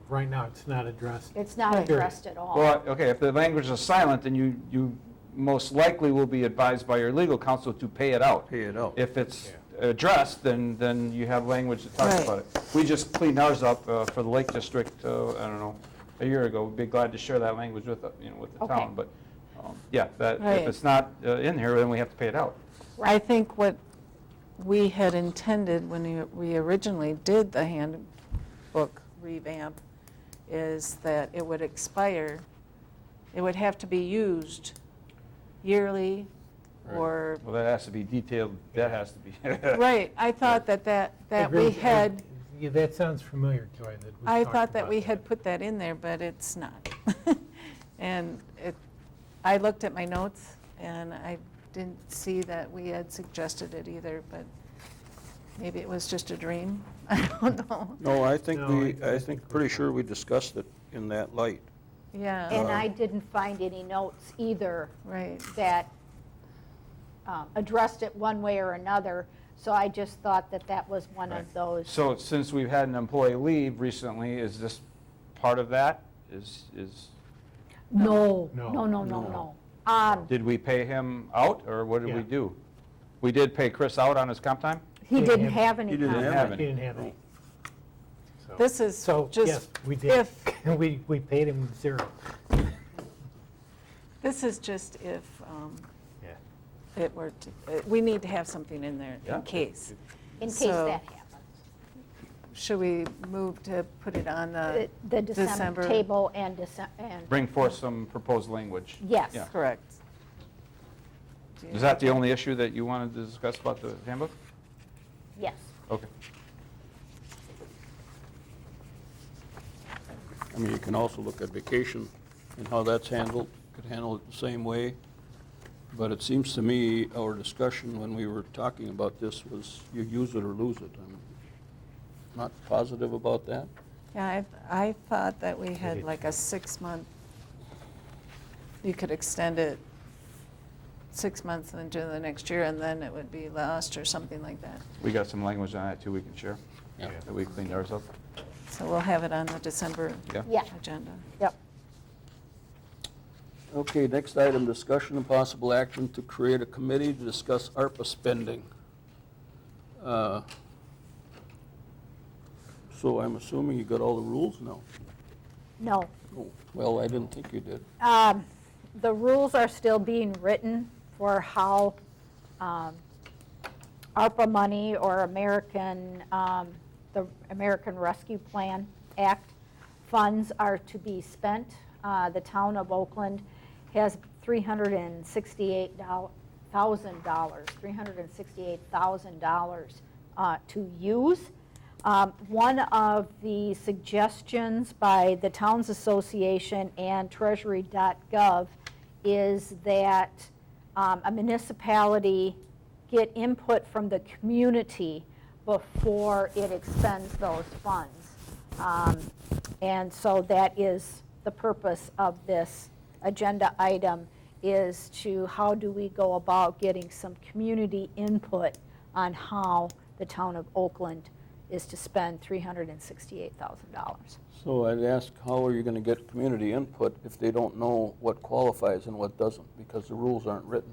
Right now, it's not addressed. It's not Right. addressed at all. Well, okay, if the language is silent, then you most likely will be advised by your legal counsel to pay it out. Pay it out. If it's addressed, then you have language that talks Right. about it. We just cleaned ours up for the Lake District, I don't know, a year ago. We'd be glad to share that language with the Okay. town. But, yeah, that, Right. if it's not in here, then we have to pay it out. I think what we had intended when we originally did the handbook revamp is that it would expire, it would have to be used yearly or, Well, that has to be detailed, that has to be. right, I thought that we had, Yeah, that sounds familiar, Joy, that we I talked thought that about we had put that in there, but it's not. And I looked at my notes, and I didn't see that we had suggested it either, but maybe it was just a dream. I don't know. No, I think No, I think, pretty sure we discussed it in that light. Yeah, And I didn't find any notes either right. that addressed it one way or another, so I just thought that that was one of those. So since we've had an employee leave recently, is this part of that? No, No. no, no, no, no. Did we pay him out, or what did we Yeah. do? We did pay Chris out on his comp time? He didn't have any He didn't comment. have have He any. didn't have any. So- This is So, just yes, we did. if, We paid him 0. this is just if Yeah. it were to, we need to have something in there Yeah. in case. In case So- that happens. Should we move to put it on the, The December table and Bring forth some proposed language? yes. Yeah. correct? Is that the only issue that you wanted to discuss about the handbook? Yes. Okay. I mean, you can also look at vacation and how that's handled, could handle it the same way. But it seems to me, our discussion when we were talking about this was you use it or lose it. I'm not positive about that. Yeah, I thought that we had like a 6-month, you could extend it 6 months into the next year, and then it would be lost or something like that. We got some language on that, too, we can share. Yeah. That we cleaned ours up. So we'll have it on the December Yeah. Yeah, agenda. yep. Okay, next item, discussion and possible action to create a committee to discuss Arpa spending. So I'm assuming you got all the rules now? No, Oh, well, I didn't think you did. The rules are still being written for how ARPA money or the American Rescue Plan Act funds are to be spent. The town of Oakland has $368,000 to use. One of the suggestions by the Towns Association and Treasury.gov is that a municipality get input from the community before it expends those funds. And so that is the purpose of this agenda item, is to how do we go about getting some community input on how the town of Oakland is to spend $368,000. So I'd ask, how are you going to get community input if they don't know what qualifies and what doesn't, because the rules aren't written?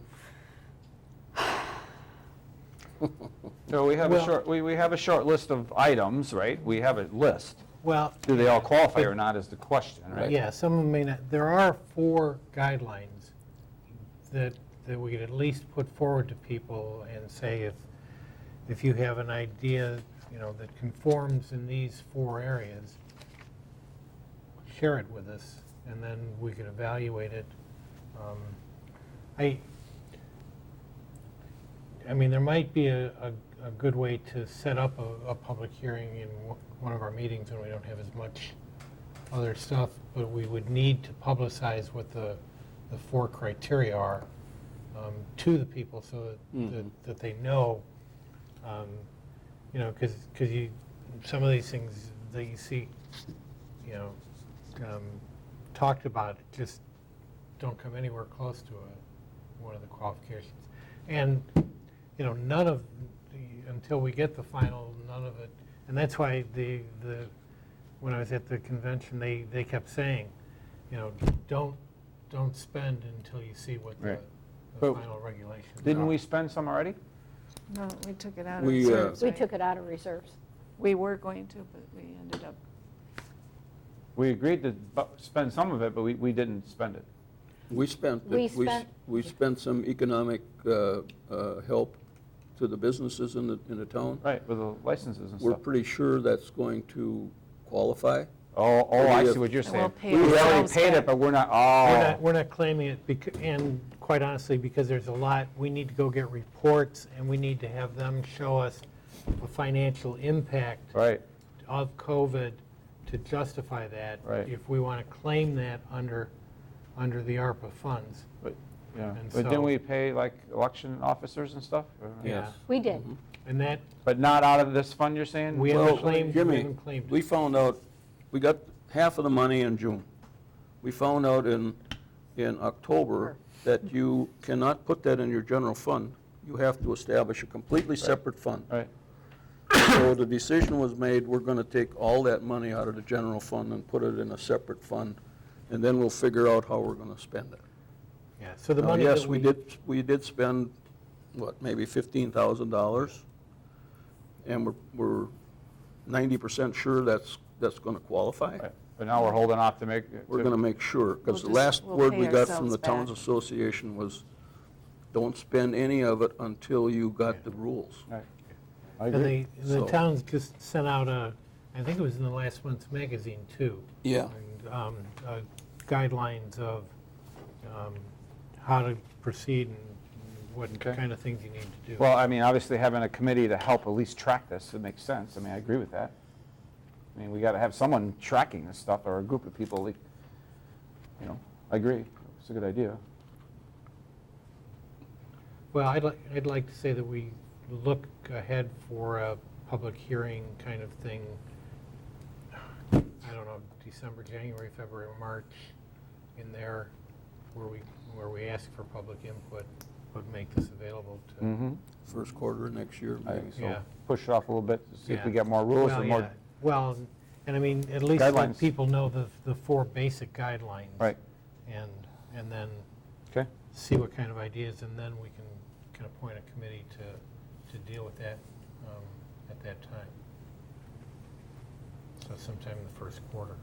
So we have a short, we have a short list of items, right? We have a list. Well. Do they all qualify or not is the question, right? Yeah, some of them may not. There are 4 guidelines that we could at least put forward to people and say if you have an idea, that conforms in these 4 areas, share it with us, and then we could evaluate it. I mean, there might be a good way to set up a public hearing in one of our meetings when we don't have as much other stuff, but we would need to publicize what the 4 criteria are to the people so that they know, because some of these things that you see, talked about just don't come anywhere close to one of the qualifications. And none of until we get the final, none of it. And that's why when I was at the convention, they kept saying, don't spend until you see what the final regulations are. Didn't we spend some already? No, we took it out of We, reserves, We right? took it out of reserves. We were going to, but we ended up, We agreed to spend some of it, but we didn't spend it. We spent some economic help to the businesses in the town. Right, with the licenses and We're stuff. pretty sure that's going to qualify. Oh, I see what you're And we'll saying. pay We already ourselves paid back. it, but we're not, We're not claiming it, and quite honestly, because there's a lot, we need to go get reports, and we need to have them show us the financial impact right. of COVID to justify that. Right. If we want to claim that under the ARPA funds. But, yeah. And But didn't so- we pay like election officers and stuff? Or- Yeah. We did. And that, But not out of this fund, you're saying? we Well, haven't claimed, we Jimmy, haven't claimed we it. found out, we got half of the money in June. We found out in October that you cannot put that in your general fund. You have to establish a completely separate fund. Right. So the decision was made, we're going to take all that money out of the general fund and put it in a separate fund, and then we'll figure out how we're going to spend it. Yeah, so the Now, money yes, that we did spend, maybe $15,000, and we're 90% sure that's going to qualify. Right. But now we're holding off to make. We're going to make sure, because the We'll last we'll word pay we got from ourselves the Towns back. Association was, don't spend any of it until you got the rules. Right. I And agree. the So- towns just sent out I think it was in the last month's magazine too. Yeah. And, guidelines of how to proceed and what Okay. kind of things you need to do. Well, I mean, obviously having a committee to help at least track this, it makes sense. I mean, I agree with that. I mean, we got to have someone tracking this stuff, or a group of people, like, I agree. It's a good idea. Well, I'd like to say that we look ahead for a public hearing kind of thing, I don't know, December, January, February, March, in there, where we ask for public input, but make this available to. Mm-hmm. First quarter next year, maybe. Yeah. Push it off a little bit, to see if we Yeah. get more rules Well, or more. yeah. Well, and I mean, at least let Guidelines. people know the 4 basic guidelines. Right. And then Okay. see what kind of ideas, and then we can kind of appoint a committee to deal with that at that time. So sometime in the first quarter.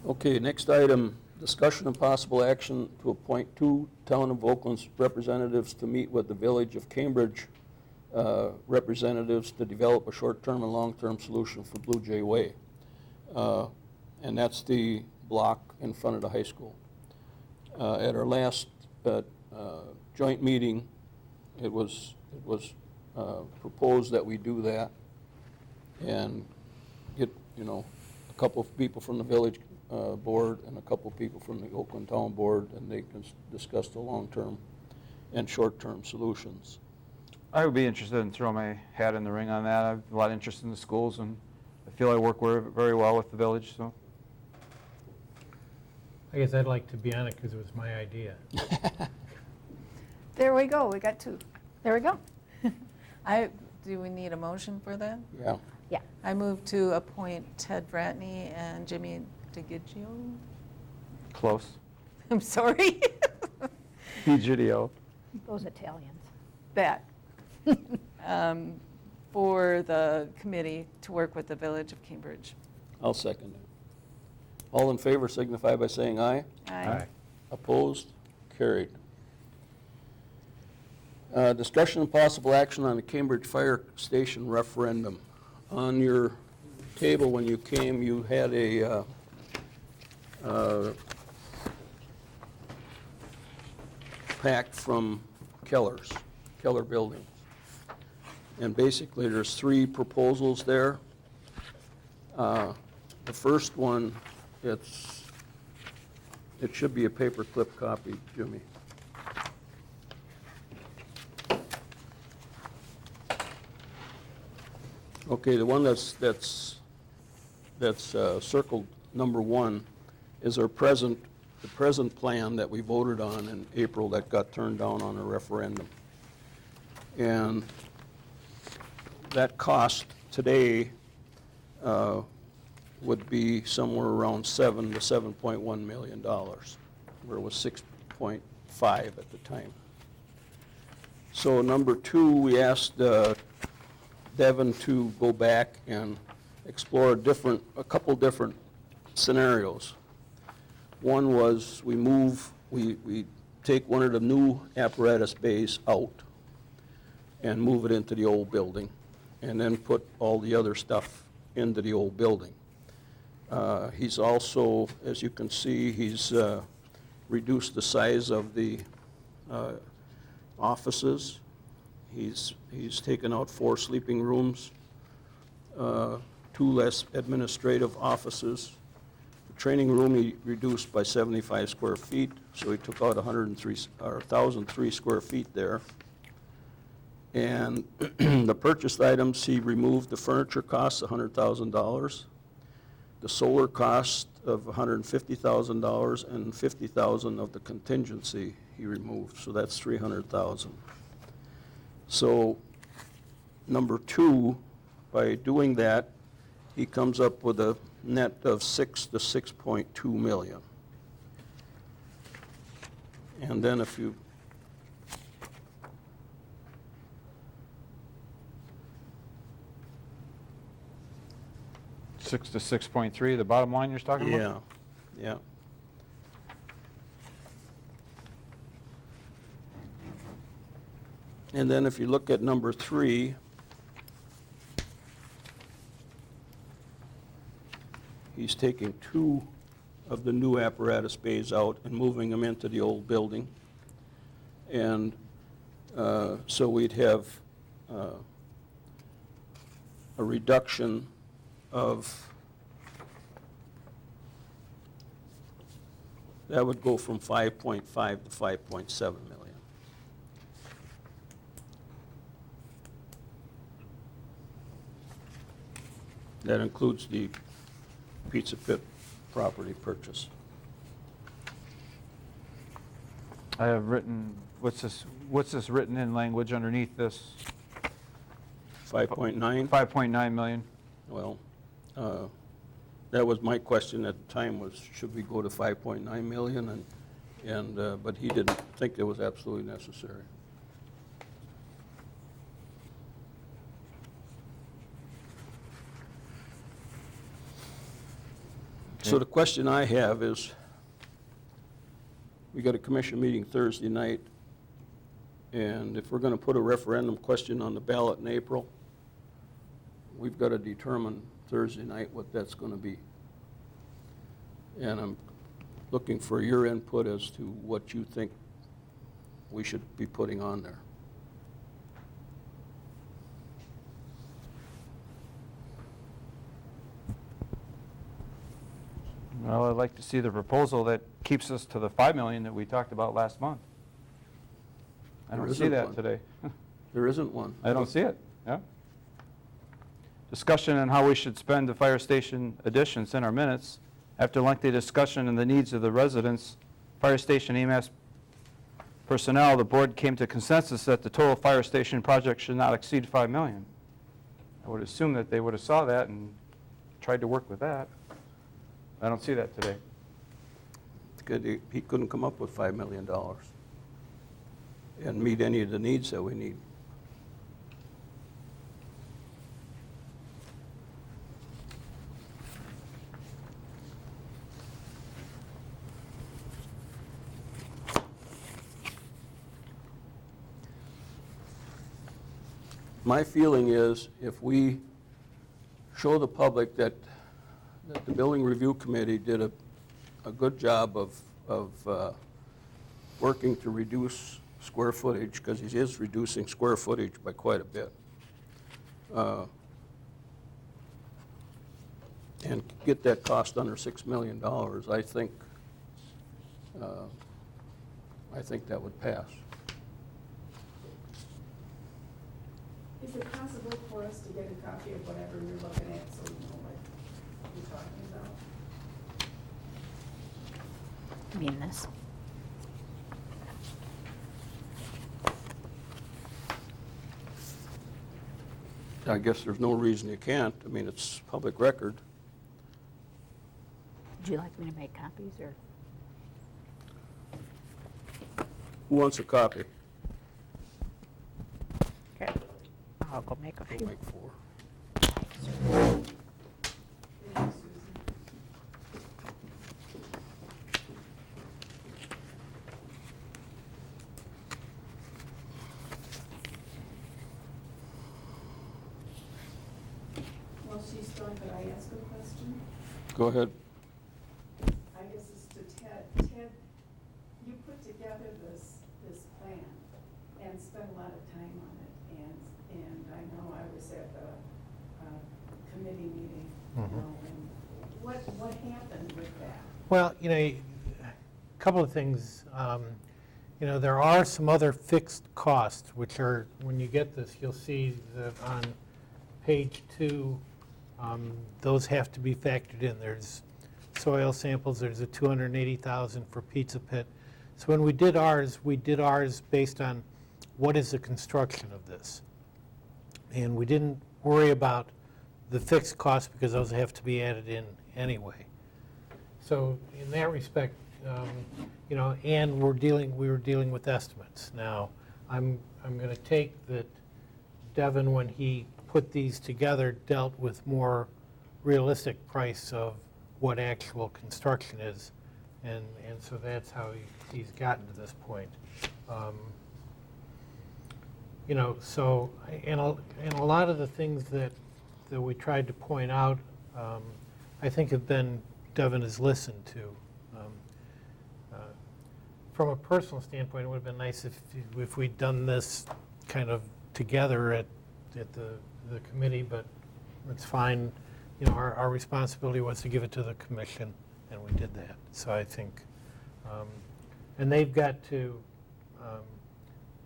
Okay, next item, discussion and possible action to appoint 2 Town of Oakland's representatives to meet with the Village of Cambridge representatives to develop a short-term and long-term solution for Blue Jay Way. And that's the block in front of the high school. At our last joint meeting, it was proposed that we do that and get, a couple of people from the village board and a couple of people from the Oakland Town Board, and they can discuss the long-term and short-term solutions. I would be interested in throwing my hat in the ring on that. I have a lot of interest in the schools, and I feel I work very well with the village, so. I guess I'd like to be on it because it was my idea. There we go, we got 2. There we go. Do we need a motion for that? Yeah. Yeah. I move to appoint Ted Vratney and Jimmy DeGiggio. Close. I'm sorry. DiGidio. Those Italians. That. For the committee to work with the Village of Cambridge. I'll second it. All in favor signify by saying aye. Aye. Opposed? Carried. Discussion and possible action on the Cambridge Fire Station referendum. On your table when you came, you had a pack from Keller Buildings. And basically, there's 3 proposals there. The first one, it should be a paperclip copy, Jimmy. Okay, the one that's circled number 1 is the present plan that we voted on in April that got turned down on a referendum. And that cost today would be somewhere around $7 to $7.1 million, where it was 6.5 at the time. So number 2, we asked Devin to go back and explore a couple different scenarios. One was we take one of the new apparatus bays out and move it into the old building, and then put all the other stuff into the old building. He's also, as you can see, he's reduced the size of the offices. He's taken out 4 sleeping rooms, 2 less administrative offices. The training room he reduced by 75 square feet, so he took out 1,003 square feet there. And the purchased items, he removed the furniture costs, $100,000, the solar cost of $150,000, and $50,000 of the contingency he removed, so that's $300,000. So number 2, by doing that, he comes up with a net of $6 to $6.2 million. And then if you $6 to $6.3, the bottom line you're talking about? yeah. And then if you look at number 3, he's taking 2 of the new apparatus bays out and moving them into the old building. And so we'd have a reduction of, that would go from 5.5 to 5.7 million. That includes the Pizza Pit property purchase. I have written, what's this written in language underneath this? 5.9? 5.9 million. Well, that was my question at the time, was should we go to 5.9 million? But he didn't think it was absolutely necessary. So the question I have is, we got a commission meeting Thursday night, and if we're going to put a referendum question on the ballot in April, we've got to determine Thursday night what that's going to be. And I'm looking for your input as to what you think we should be putting on there. Well, I'd like to see the proposal that keeps us to the 5 million that we talked about last month. I There don't see isn't that one. today. There isn't one. I don't see it, yeah. Discussion on how we should spend the fire station additions in our minutes. After lengthy discussion on the needs of the residents, fire station EMS personnel, the board came to consensus that the total fire station project should not exceed 5 million. I would assume that they would have saw that and tried to work with that. I don't see that today. He couldn't come up with $5 million and meet any of the needs that we need. My feeling is if we show the public that the Building Review Committee did a good job of working to reduce square footage, because he is reducing square footage by quite a bit, and get that cost under $6 million, I think that would pass. Is it possible for us to get a copy of whatever you're looking at so we know what you're talking about? I mean this. I guess there's no reason you can't. I mean, it's public record. Would you like me to make copies, or? Who wants a copy? Okay. I'll go make a We'll few. make 4. Thank you, Susan. Well, she's done, could I ask a question? Go ahead. I guess it's to Ted. Ted, you put together this plan and spent a lot of time on it, and I know I was at the committee meeting, you know, and what happened with that? Well, a couple of things. There are some other fixed costs, which are, when you get this, you'll see that on page 2, those have to be factored in. There's soil samples, there's a $280,000 for pizza pit. So when we did ours based on what is the construction of this. And we didn't worry about the fixed costs because those have to be added in anyway. So in that respect, and we were dealing with estimates. Now, I'm going to take that Devin, when he put these together, dealt with more realistic price of what actual construction is, and so that's how he's gotten to this point. So and a lot of the things that we tried to point out, I think Devin has listened to. From a personal standpoint, it would have been nice if we'd done this kind of together at the committee, but it's fine. Our responsibility was to give it to the commission, and we did that. So I think, and they've got to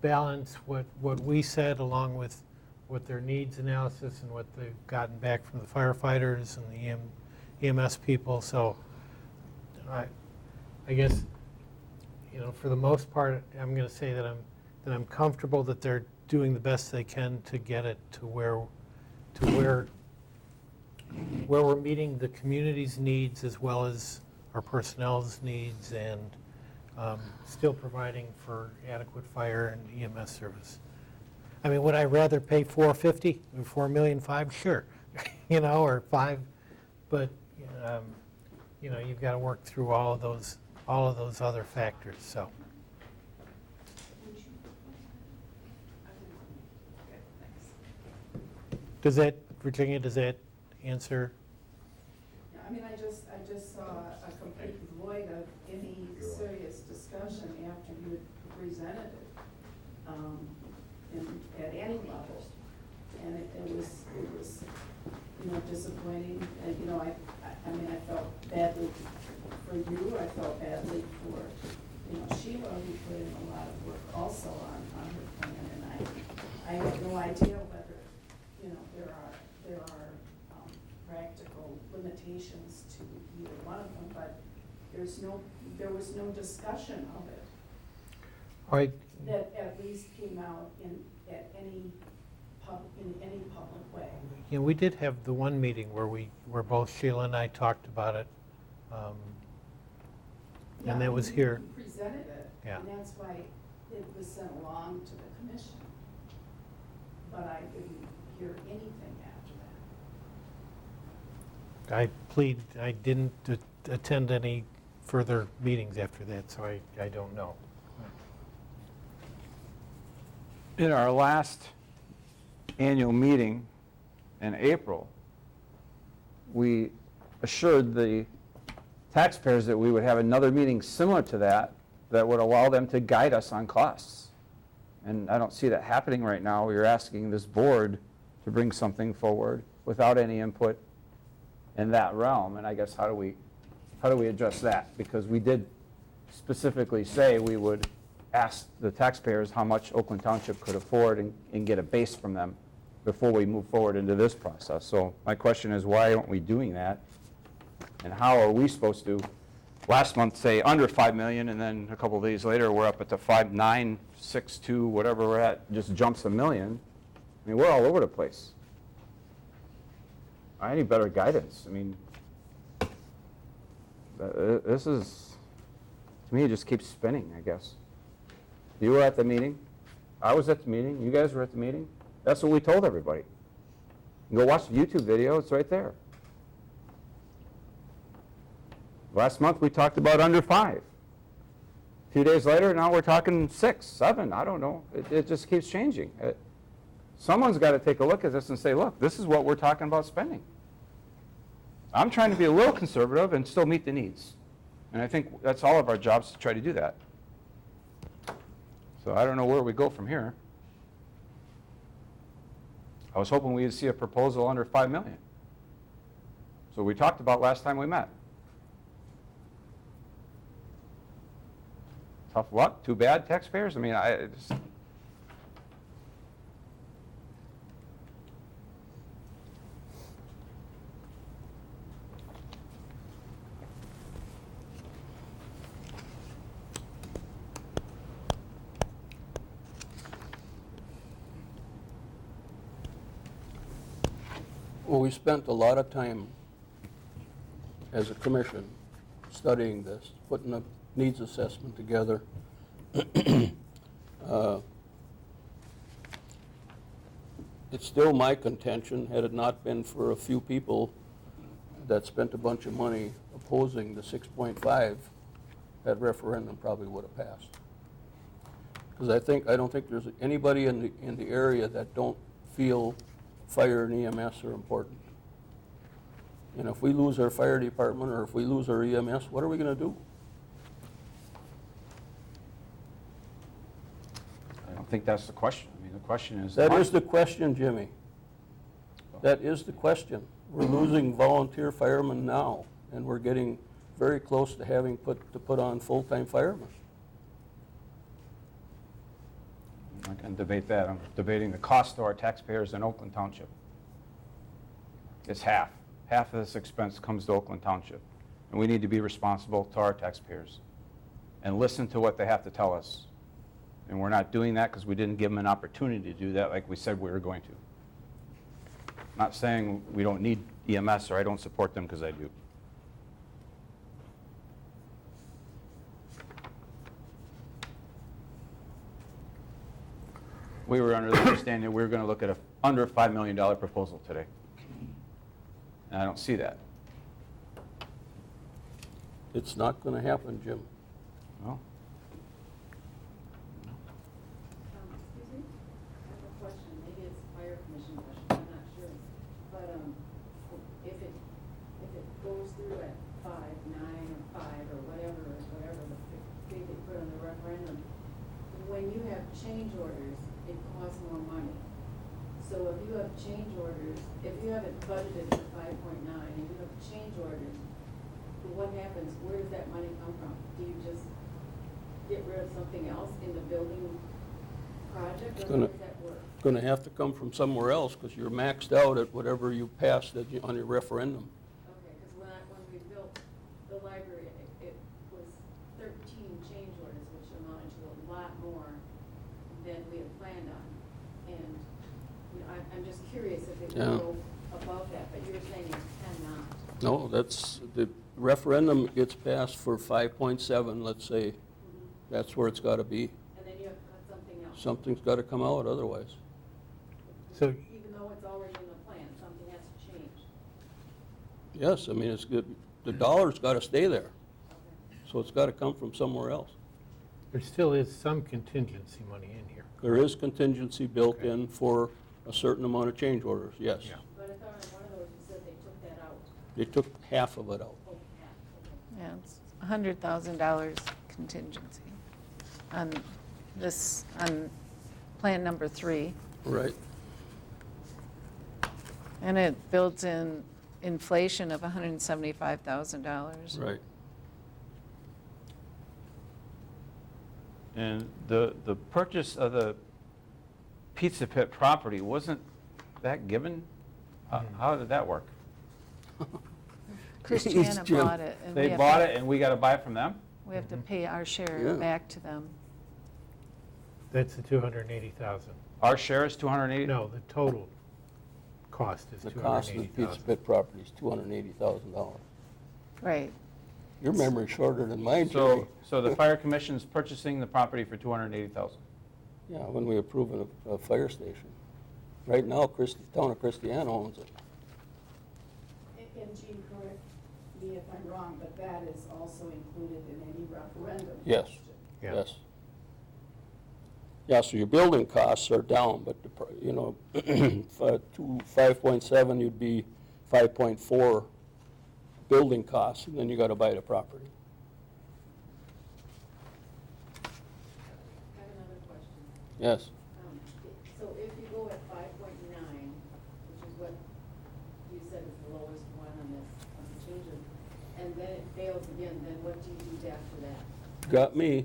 balance what we said along with what their needs analysis and what they've gotten back from the firefighters and the EMS people. So I guess, for the most part, I'm going to say that I'm comfortable that they're doing the best they can to get it to where we're meeting the community's needs as well as our personnel's needs, and still providing for adequate fire and EMS service. I mean, would I rather pay $450 or $4.5 million? Sure, or $5 million, but you've got to work through all of those other factors, so. Virginia, does that answer? Yeah, I mean, I just saw a complete void of any serious discussion after you had presented it, at any level. And it was, disappointing, and, I mean, I felt badly for you, I felt badly for, Sheila, who put in a lot of work also on her plan, and I have no idea whether, there are practical limitations to either one of them, but there was no discussion of it All right, that at least came out in any public way. we did have the one meeting where both Sheila and I talked about it, and that was here. You presented it, Yeah. and that's why it was sent along to the commission. But I didn't hear anything after that. I didn't attend any further meetings after that, so I don't know. In our last annual meeting in April, we assured the taxpayers that we would have another meeting similar to that would allow them to guide us on costs. And I don't see that happening right now. You're asking this board to bring something forward without any input in that realm. And I guess how do we address that? Because we did specifically say we would ask the taxpayers how much Oakland Township could afford and get a base from them before we move forward into this process. So my question is, why aren't we doing that? And how are we supposed to, last month, say under 5 million, and then a couple of days later, we're up at the 5,962, whatever we're at, just jumps a million. I mean, we're all over the place. I need better guidance. I mean, this is, to me, it just keeps spinning, I guess. You were at the meeting. I was at the meeting. You guys were at the meeting. That's what we told everybody. You go watch the YouTube video. It's right there. Last month, we talked about under 5. A few days later, now we're talking 6, 7. I don't know. It just keeps changing. Someone's got to take a look at this and say, look, this is what we're talking about spending. I'm trying to be a little conservative and still meet the needs. And I think that's all of our jobs to try to do that. So I don't know where we go from here. I was hoping we'd see a proposal under 5 million. So we talked about last time we met. Tough luck, too bad, taxpayers? I mean, Well, we spent a lot of time as a commission studying this, putting a needs assessment together. It's still my contention, had it not been for a few people that spent a bunch of money opposing the 6.5, that referendum probably would have passed. Because I don't think there's anybody in the area that don't feel fire and EMS are important. And if we lose our fire department or if we lose our EMS, what are we going to do? I don't think that's the question. I mean, the question is... That is the question, Jimmy. That is the question. We're losing volunteer firemen now, and we're getting very close to having to put on full-time firemen. I can debate that. I'm debating the cost to our taxpayers in Oakland Township. It's half. Half of this expense comes to Oakland Township. And we need to be responsible to our taxpayers and listen to what they have to tell us. And we're not doing that because we didn't give them an opportunity to do that like we said we were going to. I'm not saying we don't need EMS or I don't support them, because I do. We were under the understanding we were going to look at a under $5 million proposal today. And I don't see that. It's not going to happen, Jim. No? Excuse me? I have a question, maybe it's a fire commission question, I'm not sure. But, if it goes through at 5, 9, or 5, or whatever the figure they put on the referendum, when you have change orders, it costs more money. So if you have change orders, if you have it budgeted for 5.9 and you have change orders, what happens? Where does that money come from? Do you just get rid of something else in the building project, or how does that work? Going to have to come from somewhere else because you're maxed out at whatever you passed on your referendum. Okay, because when we built the library, it was 13 change orders, which amounted to a lot more than we had planned on. And, you know, I'm just curious if it Yeah. would go above that, but you're saying it cannot. No, that's, the referendum gets passed for 5.7, let's say. That's where it's got to be. And then you have to cut something else. Something's got to come out otherwise. So Even though it's already in the plan, something has to change. Yes, I mean, it's good. The dollar's got to stay there. Okay. So it's got to come from somewhere else. there still is some contingency money in here. There is contingency built Okay. in for a certain amount of change orders, yes. Yeah. But I thought on one of those you said they took that out. They took half of it out. Oh, yeah, okay. Yeah, it's $100,000 contingency on this, on plan number 3. Right. And it builds in inflation of $175,000. Right. And the purchase of the Pizza Pit property, wasn't that given? How did that work? Christiana Jim. bought it. And we They have bought to- it and we got to buy it from them? We have to pay our share Yeah. back to them. That's the 280,000. Our share is 280? No, the total cost is The cost of the Pizza 280,000. Pit property is $280,000. Right. Your memory's shorter than mine, Jerry. So the fire commission's purchasing the property for 280,000? Yeah, when we approve a fire station. Right now, town of Christiana owns it. And Jean, correct me if I'm wrong, but that is also included in any referendum. Yes. question. Yeah. Yes. Yeah, so your building costs are down, but, you know, 5.7, you'd be 5.4 building costs, and then you got to buy the property. I have another question. Yes. So if you go at 5.9, which is what you said is the lowest one on this, on the changes, and then it fails again, then what do you do after that? Got me.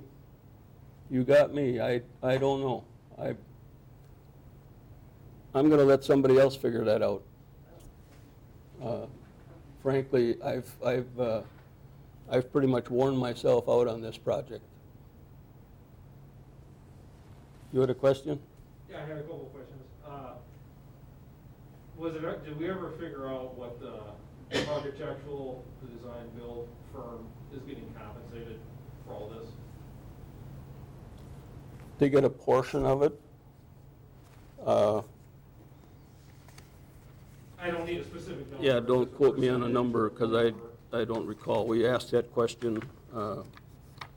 You got me. I don't know. I'm going to let somebody else figure that out. Frankly, I've pretty much worn myself out on this project. You had a question? Yeah, I had a couple of questions. Did we ever figure out what the architectural design build firm is getting compensated for all this? They get a portion of it. I don't need a specific number. Yeah, don't just a quote me on a percentage number, or because whatever. I don't recall. We asked that question.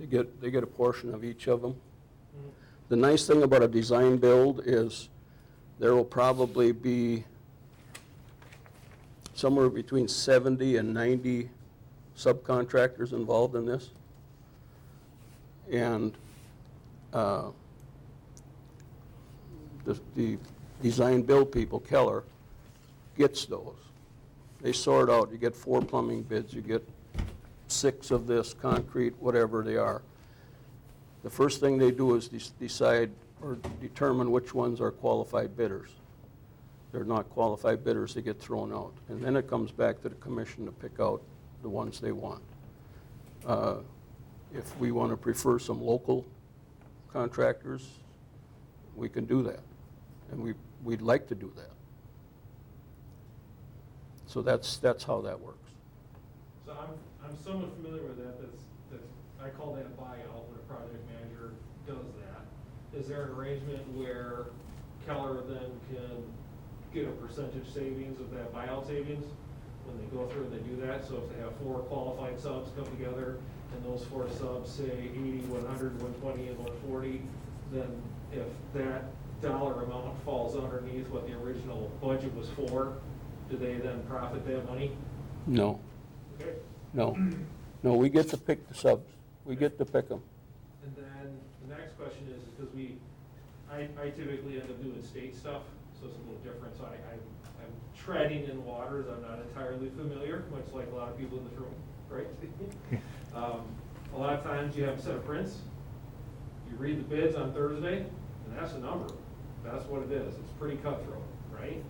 They get a portion of each of them. Mhm. The nice thing about a design build is there will probably be somewhere between 70 and 90 subcontractors involved in this. And the design build people, Keller, gets those. They sort out, you get 4 plumbing bids, you get 6 of this, concrete, whatever they are. The first thing they do is decide or determine which ones are qualified bidders. They're not qualified bidders, they get thrown out. And then it comes back to the commission to pick out the ones they want. If we want to prefer some local contractors, we can do that. And we'd like to do that. So that's how that works. So I'm somewhat familiar with that. That's I call that a buyout when a project manager does that. Is there an arrangement where Keller then can get a percentage savings of that buyout savings? when they go through and they do that. So if they have 4 qualified subs come together, and those 4 subs say 80, 100, 120, and 140, then if that dollar amount falls underneath what the original budget was for, do they then profit that money? No, Okay. no. No, we get to pick the subs. We get to pick them. And then the next question is, because I typically end up doing state stuff, so it's a little different, so I'm treading in waters I'm not entirely familiar, much like a lot of people in this room, right? A lot of times you have a set of prints, you read the bids on Thursday, and that's a number. That's what it is. It's pretty cutthroat, right?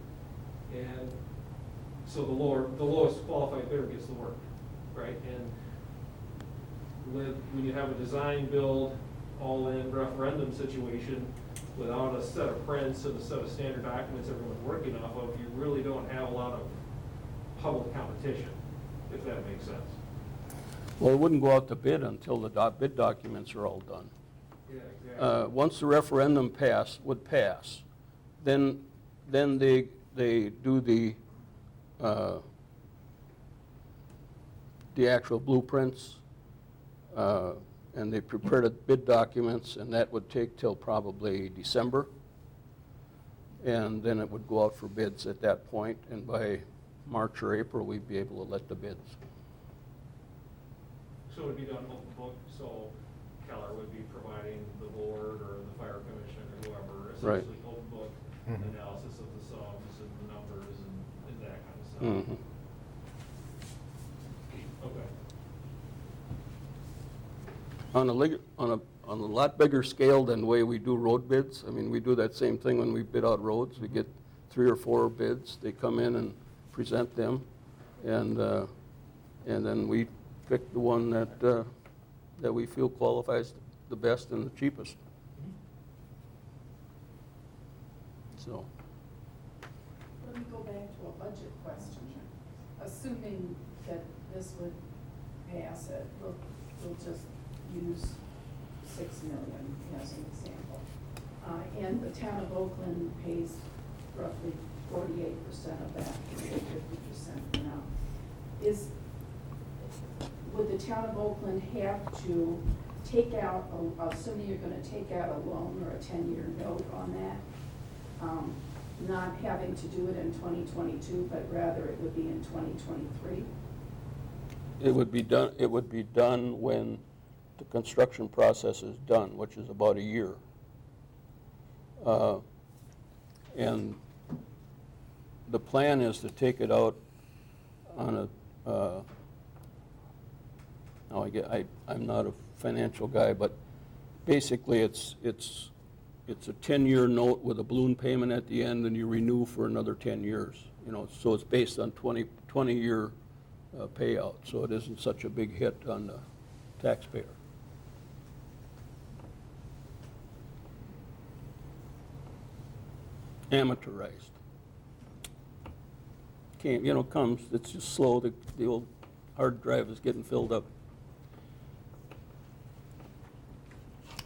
And so the lowest qualified bidder gets the work, right? And when you have a design build, all-in referendum situation, without a set of prints and a set of standard documents everyone's working off of, you really don't have a lot of public competition, if that makes sense. Well, it wouldn't go out to bid until the bid documents are all done. Yeah, exactly. Once the referendum would pass, then they do the actual blueprints, and they prepare the bid documents, and that would take till probably December. And then it would go out for bids at that point, and by March or April, we'd be able to let the bids. So it would be done open book, so Keller would be providing the board or the fire commission or whoever, Right. essentially open book analysis of the subs and the numbers and that kind of stuff. Mhm. Okay. On a lot bigger scale than the way we do road bids. I mean, we do that same thing when we bid out roads. We get 3 or 4 bids. They come in and present them, and then we pick the one that we feel qualifies the best and the cheapest. So, Let me go back to a budget question. Assuming that this would pass it, we'll just use 6 million as an example. And the town of Oakland pays roughly 48% of that, 50% now. Would the town of Oakland have to take out, assuming you're gonna take out a loan or a 10-year note on that, not having to do it in 2022, but rather it would be in 2023? it would be done when the construction process is done, which is about a year. And the plan is to take it out on a, I'm not a financial guy, but basically it's a 10-year note with a balloon payment at the end, and you renew for another 10 years. So it's based on 20-year payout, so it isn't such a big hit on the taxpayer. Amortized. Comes, it's just slow, the old hard drive is getting filled up.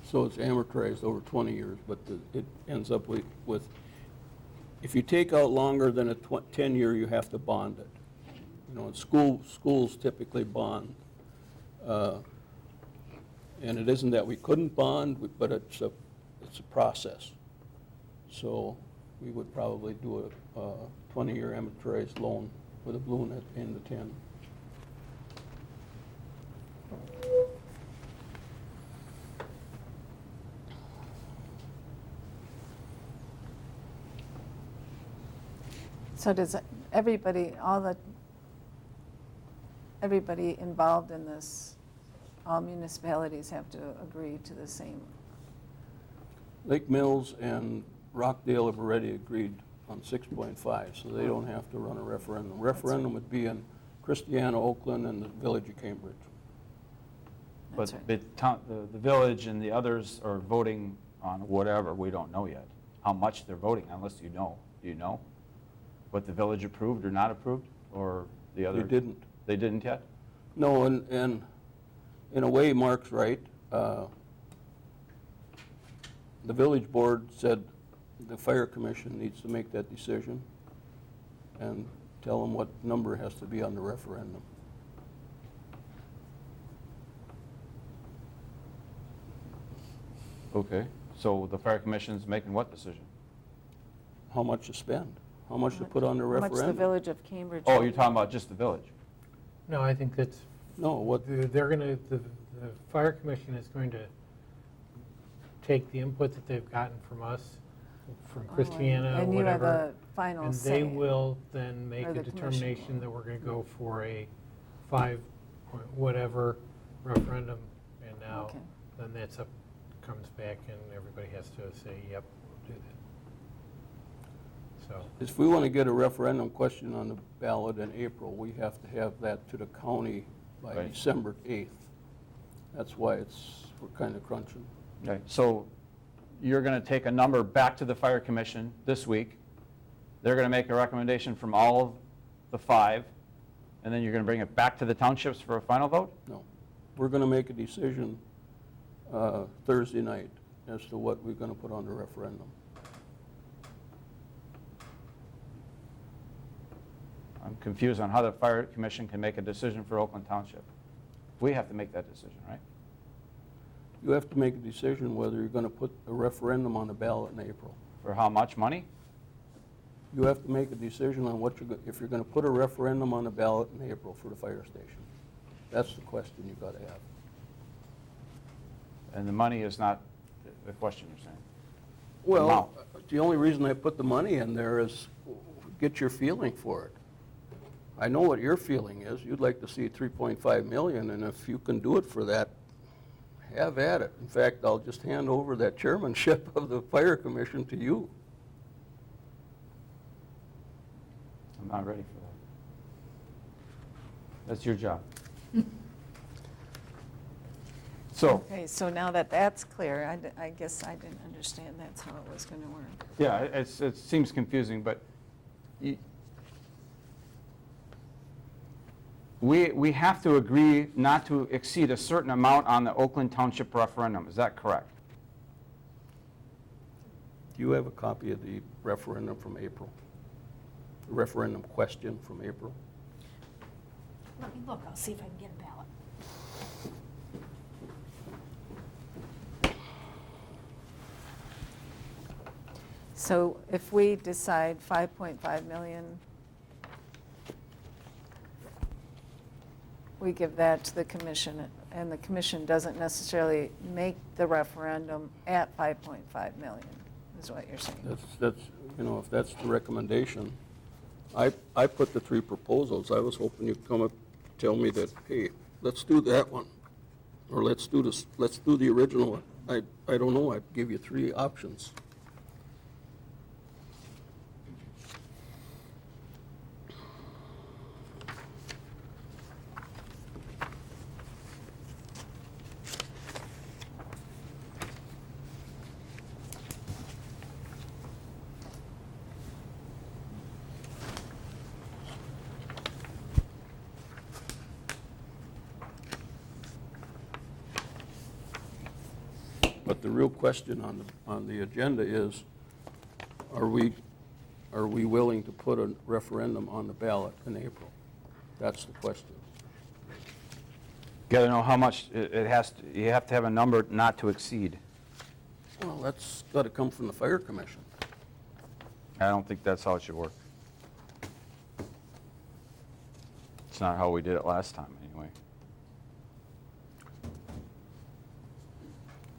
So it's amortized over 20 years, but it ends up with, if you take out longer than a 10-year, you have to bond it. Schools typically bond. And it isn't that we couldn't bond, but it's a process. So we would probably do a 20-year amortized loan with a balloon at the end of 10. So does everybody involved in this, all municipalities have to agree to the same? Lake Mills and Rockdale have already agreed on 6.5, so they don't have to run a referendum. Referendum would be in Christiana, Oakland, and the village of Cambridge. That's But right. the village and the others are voting on whatever, we don't know yet, how much they're voting, unless you know. Do you know what the village approved or not approved, or the other? They didn't. They didn't yet? No, and in a way, Mark's right. The village board said the fire commission needs to make that decision, and tell them what number has to be on the referendum. Okay, so the fire commission's making what decision? How much to spend, how much to put on the How much referendum. the Village of Cambridge. Oh, you're talking about just the village? No, I think that's, No, what, they're going to, the fire commission is going to take the input that they've gotten from us, from Christiana, And you have whatever. a final And say. they will then make Or a the commission determination will. that we're going to go for a 5 point whatever referendum, and now, Okay. then that's up, comes back, and everybody has to say, yep, we'll do that. So, if we want to get a referendum question on the ballot in April, we have to have that to the county by Right. December 8th. That's why we're kind of crunching. Okay, so you're going to take a number back to the fire commission this week. They're going to make a recommendation from all of the 5, and then you're going to bring it back to the townships for a final vote? No. We're going to make a decision Thursday night as to what we're going to put on the referendum. I'm confused on how the fire commission can make a decision for Oakland Township. We have to make that decision, right? You have to make a decision whether you're going to put a referendum on the ballot in April. For how much money? You have to make a decision on if you're going to put a referendum on the ballot in April for the fire station. That's the question you've got to have. And the money is not the question you're saying? Well, Amount. the only reason I put the money in there is get your feeling for it. I know what your feeling is. You'd like to see 3.5 million, and if you can do it for that, have at it. In fact, I'll just hand over that chairmanship of the fire commission to you. I'm not ready for that. That's your job. So, Okay, so now that that's clear, I guess I didn't understand that's how it was going to work. yeah, it seems confusing, but we have to agree not to exceed a certain amount on the Oakland Township referendum. Is that correct? Do you have a copy of the referendum from April? The referendum question from April? Let me look, I'll see if I can get a ballot. So if we decide 5.5 million, we give that to the commission, and the commission doesn't necessarily make the referendum at 5.5 million, is what you're saying? That's, if that's the recommendation. I put the 3 proposals. I was hoping you'd come up, tell me that, hey, let's do that one, or let's do the original one. I don't know, I'd give you 3 options. But the real question on the agenda is, are we willing to put a referendum on the ballot in April? That's the question. Got to know how much it has to, you have to have a number not to exceed. Well, that's got to come from the fire commission. I don't think that's how it should work. It's not how we did it last time, anyway.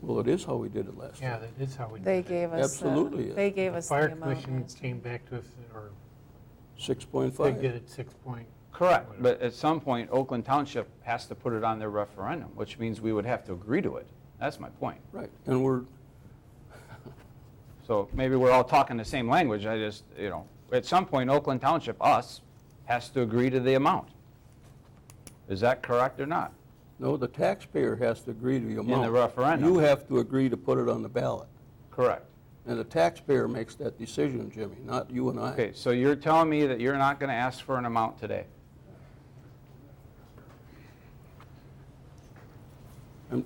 Well, it is how we did it last yeah, time. that is how we do They it. gave us, Absolutely is. they gave The us the fire amount. commission last came time. back to us, or 6.5. they did it 6 point. Correct, whatever. but at some point, Oakland Township has to put it on their referendum, which means we would have to agree to it. That's my point. Right, and we're, So maybe we're all talking the same language, I just, at some point, Oakland Township, us, has to agree to the amount. Is that correct or not? no, the taxpayer has to agree to the amount. the referendum. You have to agree to put it on the ballot. Correct. And the taxpayer makes that decision, Jimmy, not you and I. Okay, so you're telling me that you're not going to ask for an amount today?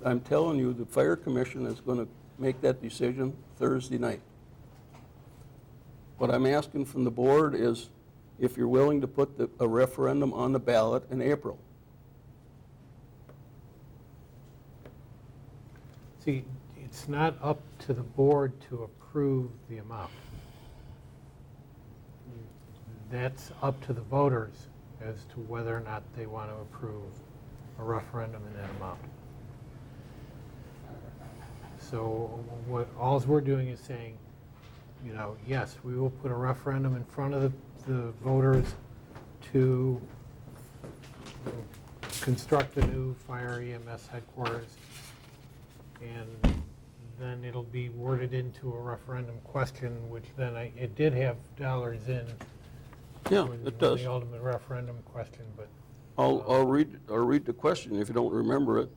I'm telling you, the fire commission is going to make that decision Thursday night. What I'm asking from the board is if you're willing to put a referendum on the ballot in April. See, it's not up to the board to approve the amount. That's up to the voters as to whether or not they want to approve a referendum in that amount. So alls we're doing is saying, you know, yes, we will put a referendum in front of the voters to construct the new fire EMS headquarters. And then it'll be worded into a referendum question, which then it did have dollars in. Yeah, when it does. The ultimate referendum question, but I'll read the question if you don't remember it.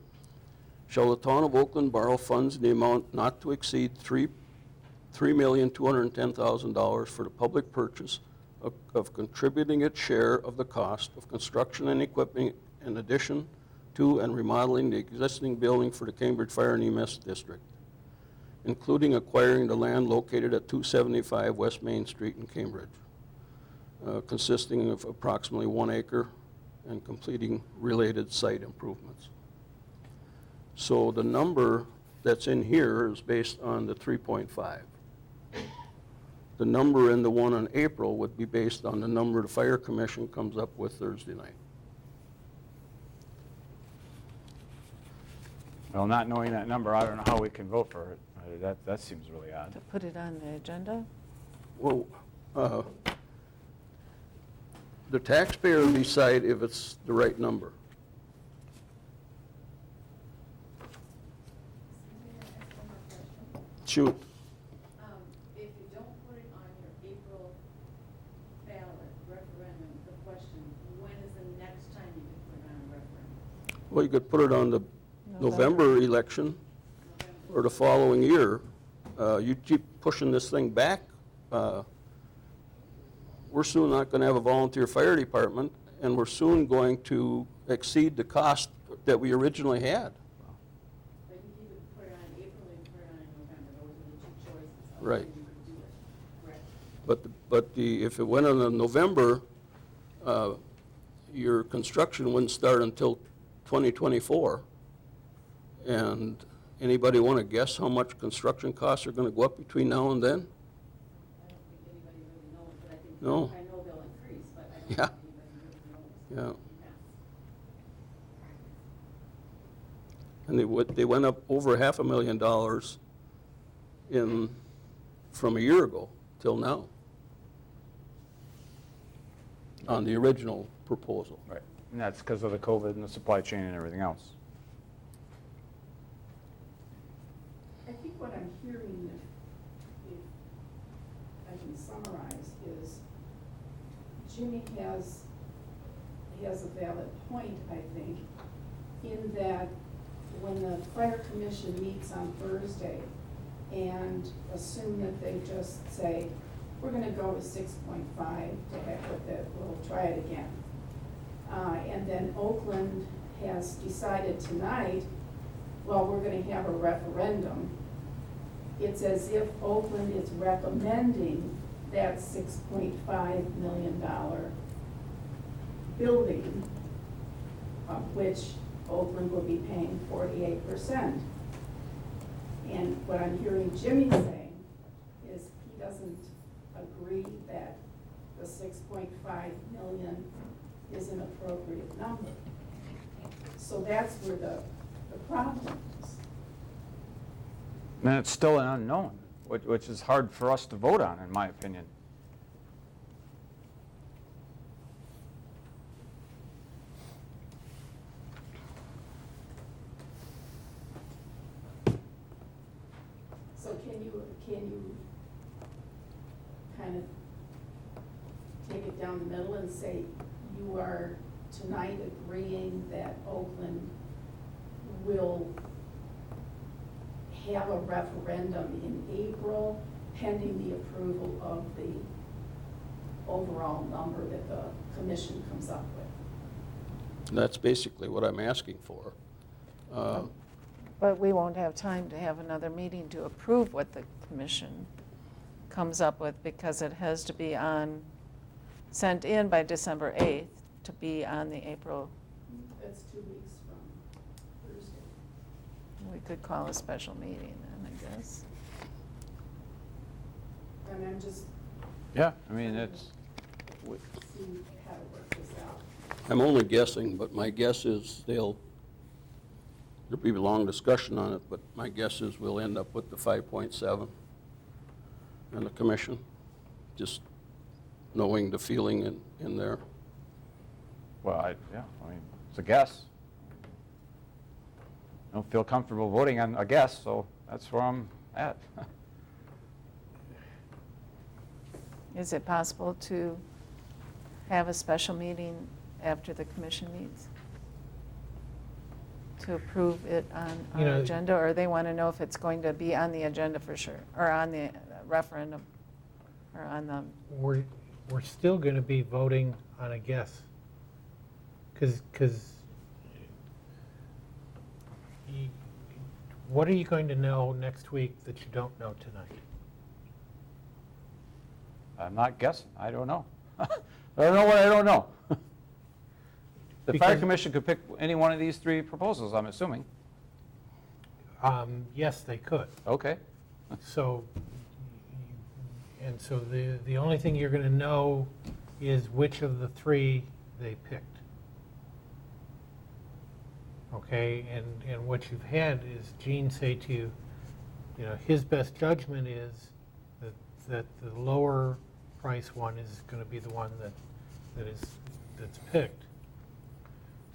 Shall the town of Oakland borrow funds in the amount not to exceed $3,210,000 for the public purchase of contributing its share of the cost of construction and equipping in addition to and remodeling the existing building for the Cambridge Fire and EMS District, including acquiring the land located at 275 West Main Street in Cambridge, consisting of approximately 1 acre and completing related site improvements. So the number that's in here is based on the 3.5. The number in the one in April would be based on the number the Fire Commission comes up with Thursday night. Well, not knowing that number, I don't know how we can vote for it. That seems really odd. To put it on the agenda? Well, the taxpayer will decide if it's the right number. Shoot. If you don't put it on your April ballot referendum, the question, when is the next time you can put it on a referendum? Well, you could put it on the November election or the following year. You keep pushing this thing back, we're soon not going to have a volunteer fire department, and we're soon going to exceed the cost that we originally had. But you can either put it on April or you can put it on in November. Those are the two choices. of Right. when you could do it. Correct. But if it went on in November, your construction wouldn't start until 2024. And anybody want to guess how much construction costs are going to go up between now and then? I don't think anybody really knows, but I think, No. I know they'll increase, but I don't Yeah. think anybody really knows. Yeah. And they went up over $500,000 from a year ago till now on the original proposal. Right. And that's because of the COVID and the supply chain and everything else. I think what I'm hearing, if I can summarize, is Jimmy has a valid point, I think, in that when the fire commission meets on Thursday and assume that they just say, we're gonna go to 6.5, to heck with it, we'll try it again. And then Oakland has decided tonight, well, we're gonna have a referendum. It's as if Oakland is recommending that $6.5 million building, of which Oakland will be paying 48%. And what I'm hearing Jimmy saying is he doesn't agree that the 6.5 million is an appropriate number. So that's where the problem is. And it's still an unknown, which is hard for us to vote on, in my opinion. So can you kind of take it down the middle and say you are tonight agreeing that Oakland will have a referendum in April pending the approval of the overall number that the commission comes up with? That's basically what I'm asking for. But we won't have time to have another meeting to approve what the commission comes up with, because it has to be on sent in by December 8th to be on the April, That's 2 weeks from Thursday. we could call a special meeting then, I guess. And I'm just Yeah, I mean, it's, seeing how to work this out. I'm only guessing, but my guess is there'll be a long discussion on it, but my guess is we'll end up with the 5.7 and the commission, just knowing the feeling in there. well, yeah, I mean, it's a guess. I don't feel comfortable voting on a guess, so that's where I'm at. Is it possible to have a special meeting after the commission meets? To approve it on You our know- agenda, or they want to know if it's going to be on the agenda for sure, or on the referendum, or on the, We're still going to be voting on a guess. Because what are you going to know next week that you don't know tonight? I'm not guessing, I don't know. I don't know what I don't know. The fire Because- commission could pick any one of these three proposals, I'm assuming. Yes, they could. Okay. So, and so the only thing you're going to know is which of the three they picked. Okay, and what you've had is Gene say to you, you know, his best judgment is that the lower price one is going to be the one that's picked.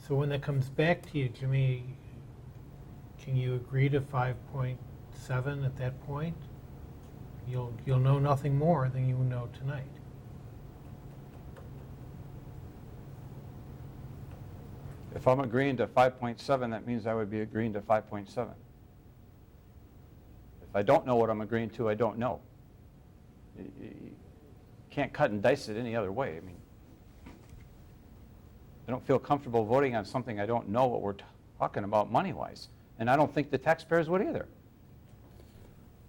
So when that comes back to you, Jimmy, can you agree to 5.7 at that point? You'll know nothing more than you know tonight. If I'm agreeing to 5.7, that means I would be agreeing to 5.7. If I don't know what I'm agreeing to, I don't know. You can't cut and dice it any other way. I mean, I don't feel comfortable voting on something I don't know what we're talking about money-wise. And I don't think the taxpayers would either.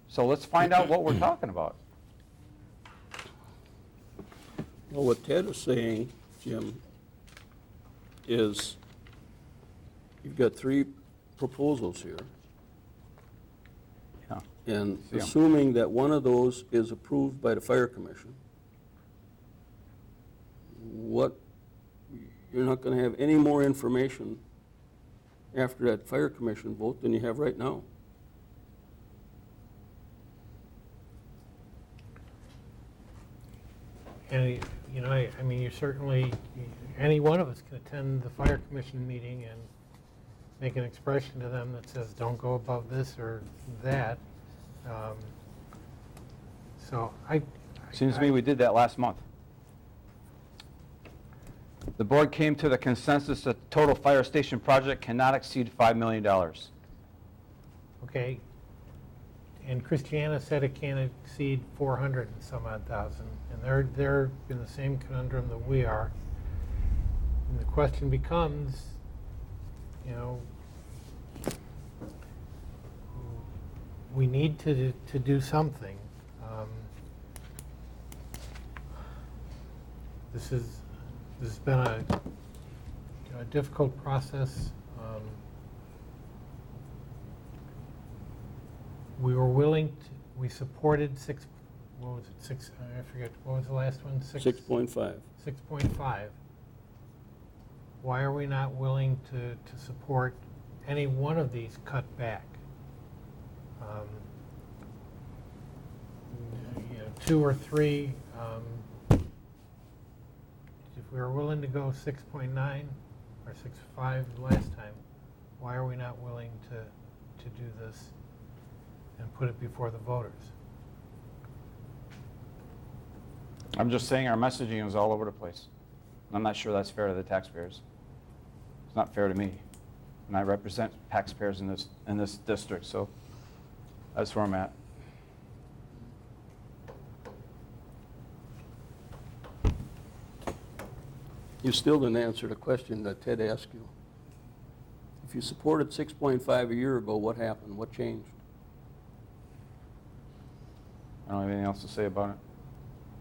So let's find out what we're talking about. Well, what Ted is saying, Jim, is you've got three proposals here, Yeah. and See 'em. assuming that one of those is approved by the fire commission, you're not going to have any more information after that fire commission vote than you have right now. And, you know, I mean, you certainly, any one of us can attend the fire commission meeting and make an expression to them that says, don't go above this or that. So Seems to me we did that last month. The board came to the consensus that the total fire station project cannot exceed $5 million. Okay, and Christiana said it can't exceed 400 and some odd thousand, and they're in the same conundrum that we are. And the question becomes, you know, we need to do something. This has been a difficult process. We were willing to, we supported I forget, what was the last one? 6.5. 6.5. Why are we not willing to support any one of these cut back? You know, 2 or 3, if we were willing to go 6.9 or 6.5 last time, why are we not willing to do this and put it before the voters? I'm just saying our messaging is all over the place. I'm not sure that's fair to the taxpayers. It's not fair to me. And I represent taxpayers in this district, so that's where I'm at. You still didn't answer the question that Ted asked you. If you supported 6.5 a year ago, what happened? What changed? I don't have anything else to say about it.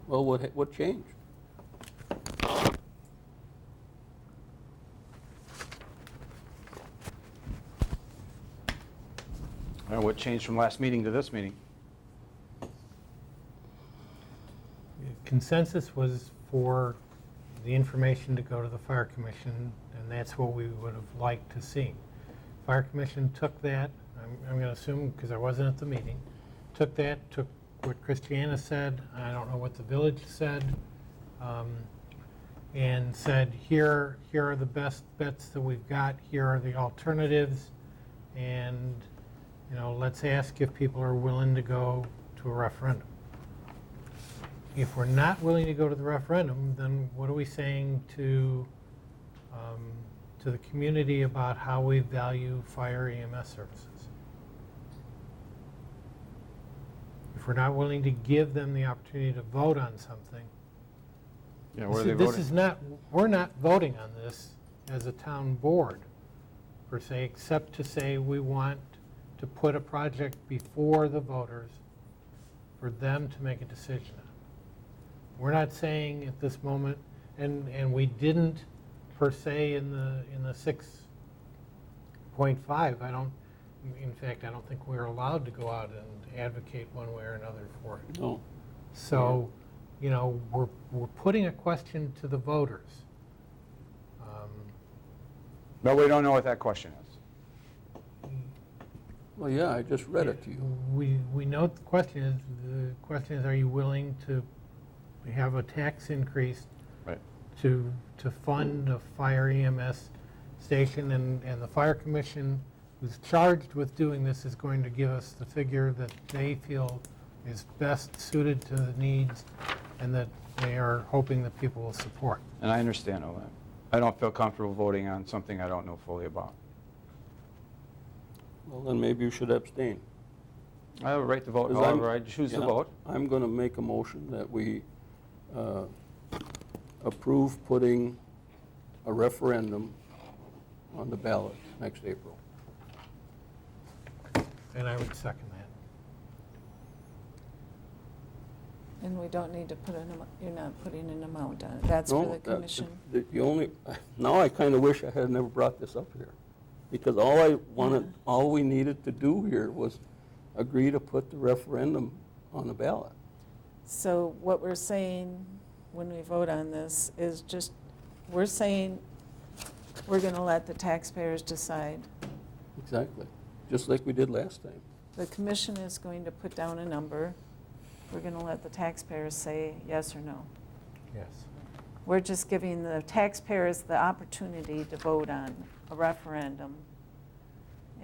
Well, what changed? what changed from last meeting to this meeting. Consensus was for the information to go to the fire commission, and that's what we would have liked to see. Fire commission took that, I'm going to assume, because I wasn't at the meeting, took what Christiana said, I don't know what the village said, and said, here are the best bets that we've got, here are the alternatives, and, let's ask if people are willing to go to a referendum. If we're not willing to go to the referendum, then what are we saying to the community about how we value fire EMS services? If we're not willing to give them the opportunity to vote on something, Yeah, what are they voting? we're not voting on this as a town board, per se, except to say we want to put a project before the voters for them to make a decision on. We're not saying at this moment, and we didn't per se in the 6.5, in fact, I don't think we're allowed to go out and advocate one way or another for it. No. So, we're putting a question to the voters. But we don't know what that question is. Well, yeah, I just read it to you. We know the question is, are you willing to have a tax increase Right. to fund a fire EMS station? And the fire commission, who's charged with doing this, is going to give us the figure that they feel is best suited to the needs and that they are hoping that people will support. And I understand all that. I don't feel comfortable voting on something I don't know fully about. Well, then maybe you should abstain. I have a right to vote Because I'm- however I choose to Yeah, vote. I'm going to make a motion that we approve putting a referendum on the ballot next April. And I would second that. And we don't need to put you're not putting an amount on it. That's No, for the commission. Now I kind of wish I had never brought this up here, because all we needed to do here was agree to put the referendum on the ballot. So what we're saying when we vote on this is just, we're saying we're going to let the taxpayers decide. Exactly, just like we did last time. The commission is going to put down a number. We're going to let the taxpayers say yes or no. Yes. We're just giving the taxpayers the opportunity to vote on a referendum.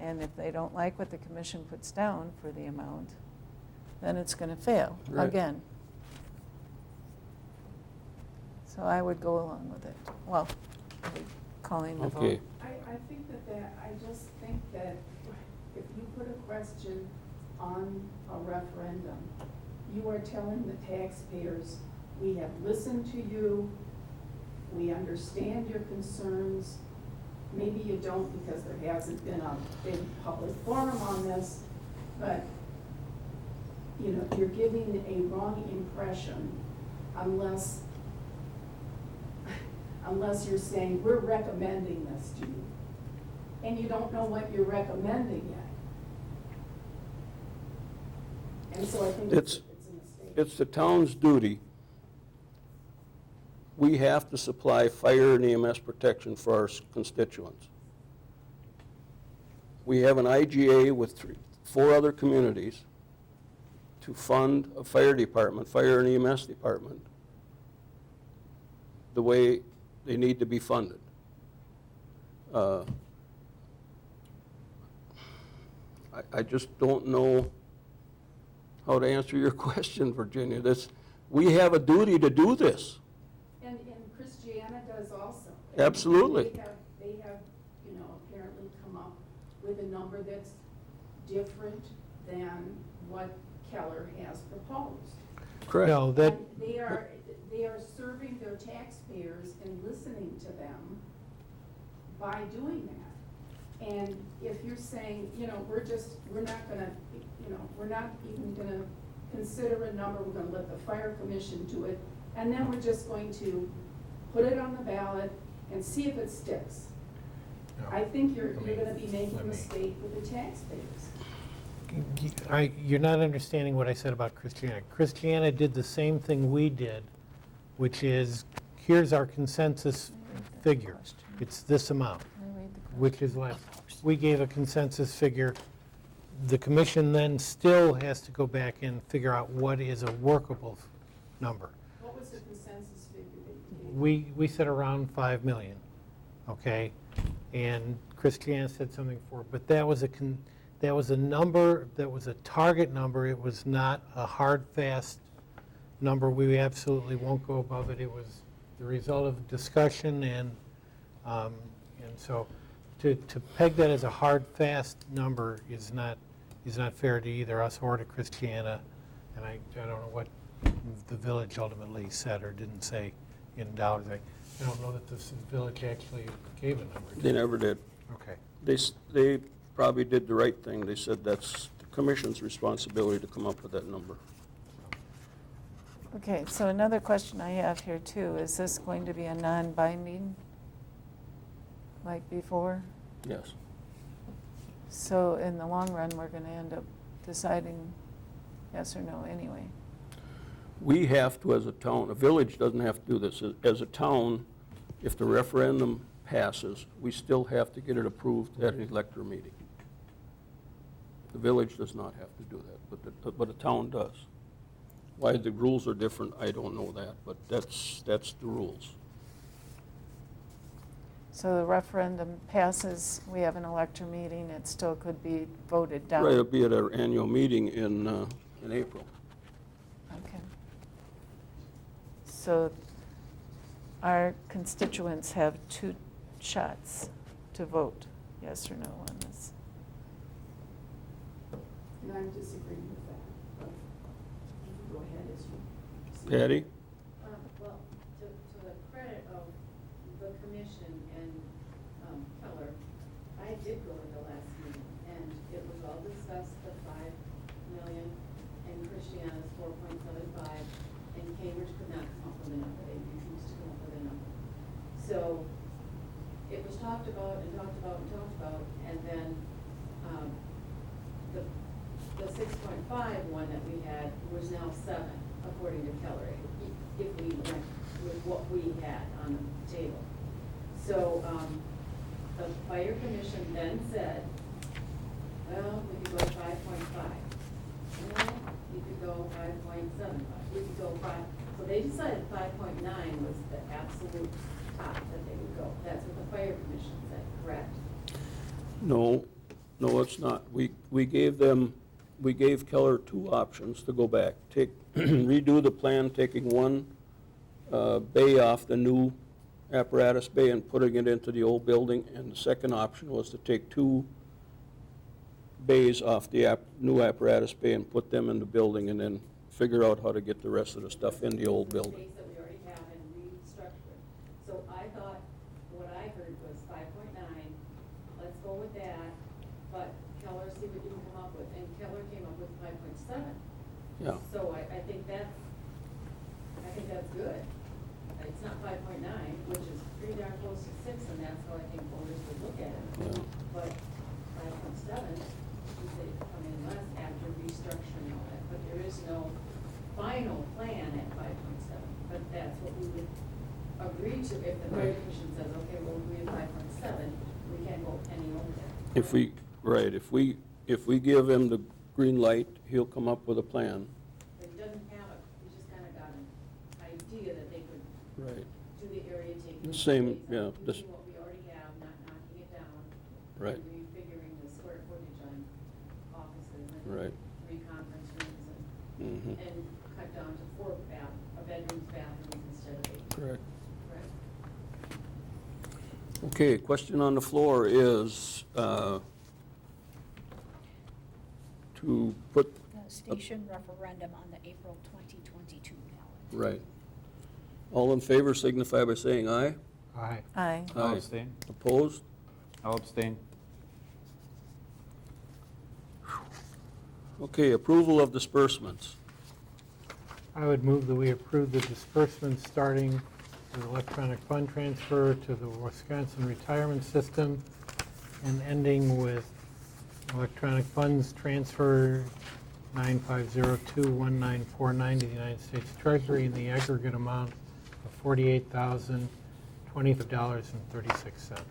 And if they don't like what the commission puts down for the amount, then it's going to fail Right. again. So I would go along with it. Well, I'd be calling the vote. Okay, I think I just think that if you put a question on a referendum, you are telling the taxpayers, we have listened to you, we understand your concerns. Maybe you don't because there hasn't been a big public forum on this, but you're giving a wrong impression unless you're saying, we're recommending this to you. And you don't know what you're recommending yet. And so I think it's a mistake. it's the town's duty. We have to supply fire and EMS protection for our constituents. We have an IGA with 4 other communities to fund a fire department, fire and EMS department, the way they need to be funded. I just don't know how to answer your question, Virginia. We have a duty to do this. And Christiana does also. Absolutely. They have, apparently come up with a number that's different than what Keller has proposed. Correct. No, that, And they are serving their taxpayers and listening to them by doing that. And if you're saying, we're not even gonna consider a number, we're gonna let the fire commission do it, and then we're just going to put it on the ballot and see if it sticks. no. I think you're Let me- gonna be making let a me- mistake with the taxpayers. You're not understanding what I said about Christiana. Christiana did the same thing we did, which is, here's our consensus figure. It's this amount, which is less. We gave a consensus figure. The commission then still has to go back and figure out what is a workable number. What was the consensus figure that you gave? We said around 5 million, okay? And Christiana said something for, but that was a number, that was a target number. It was not a hard, fast number. We absolutely won't go above it. It was the result of discussion, and so to peg that as a hard, fast number is not fair to either us or to Christiana. And I don't know what the village ultimately said or didn't say in dollars. I don't know that the village actually gave a number. They never did. Okay. They probably did the right thing. They said that's the commission's responsibility to come up with that number. Okay, so another question I have here too, is this going to be a non-binding like before? Yes. So in the long run, we're going to end up deciding yes or no anyway. We have to, as a town, a village doesn't have to do this. As a town, if the referendum passes, we still have to get it approved at an elector meeting. The village does not have to do that, but a town does. Why the rules are different, I don't know that, but that's the rules. So the referendum passes, we have an elector meeting, it still could be voted down. Right, it'll be at our annual meeting in April. Okay. So our constituents have 2 shots to vote, yes or no on this. And I'm disagreeing with that, but you can go ahead as you see. Patty? Well, to the credit of the commission and Keller, I did go to the last meeting, and it was all discussed, the 5 million, and Christiana's 4.75, and Cambridge could not come up with a number. They refused to come up with a number. So it was talked about and talked about and talked about, and then the 6.5 one that we had was now 7, according to Keller, if we went with what we had on the table. So the fire commission then said, well, we could go 5.5. Well, you could go 5.75. We could go 5. So they decided 5.9 was the absolute top that they would go. That's what the fire commission said, correct? No, it's not. We gave Keller 2 options to go back. Redo the plan, taking one bay off the new apparatus bay and putting it into the old building, and the second option was to take 2 bays off the new apparatus bay and put them in the building, and then figure out how to get the rest of the stuff in the old building. Space that we already have and restructure. So I thought, what I heard was 5.9, let's go with that, but Keller, see what you can come up with, and Keller came up with 5.7. Yeah. So I think that's good. It's not 5.9, which is pretty darn close to 6, and that's how I think voters would look at it. Yeah. But 5.7, they come in less after restructuring all that, but there is no final plan at 5.7. But that's what we would agree to if the fire commission says, okay, we'll agree at 5.7, we can't go any over there. If we give him the green light, he'll come up with a plan. But he doesn't have it, he just kind of got an idea that they could Right. do the area taking. The same, space yeah, out, this- using what we already have, not knocking it down. Right. And refiguring the square footage on offices and Right. 3 conference rooms Mhm. and cut down to 4 bedrooms, bathrooms instead of 8. Correct. Correct? Okay, question on the floor is to put, The station referendum on the April 2022 ballot. right. All in favor signify by saying aye. Aye. Aye. I'll abstain. Opposed? I'll abstain. Okay, approval of disbursements. I would move that we approve the disbursements starting with electronic fund transfer to the Wisconsin retirement system and ending with Electronic funds transfer 95021949 to the United States Treasury in the aggregate amount of $48,025.36.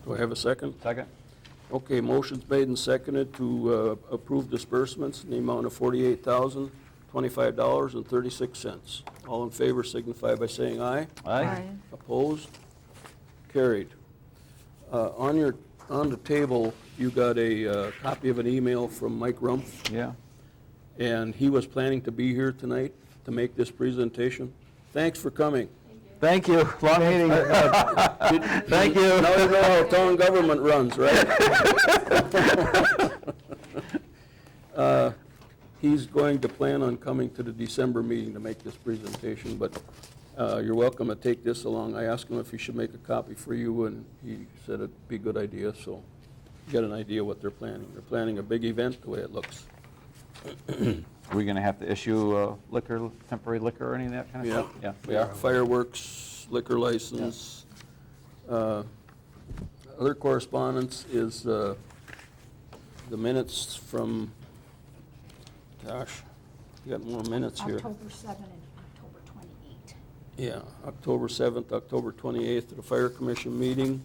Do I have a second? Second? Okay, motion's made and seconded to approve disbursements in the amount of $48,025.36. All in favor signify by saying aye. Opposed? Carried. On the table, you got a copy of an email from Mike Rumpf, Yeah. and he was planning to be here tonight to make this presentation. Thanks for coming. Thank you. Long meeting. Thank you. Now you know how town government runs, right? He's going to plan on coming to the December meeting to make this presentation, but you're welcome to take this along. I asked him if he should make a copy for you, and he said it'd be a good idea, so you get an idea what they're planning. They're planning a big event, the way it looks. Are we going to have to issue liquor, temporary liquor or any of that kind of stuff? Yeah, we are. Fireworks, liquor license. Other correspondence is the minutes from, gosh, you got more minutes here. October 7 and October 28. Yeah, October 7th, October 28th, at the Fire Commission meeting.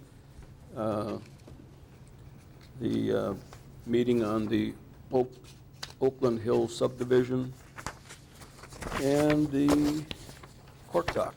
The meeting on the Oakland Hills subdivision, and the court dock.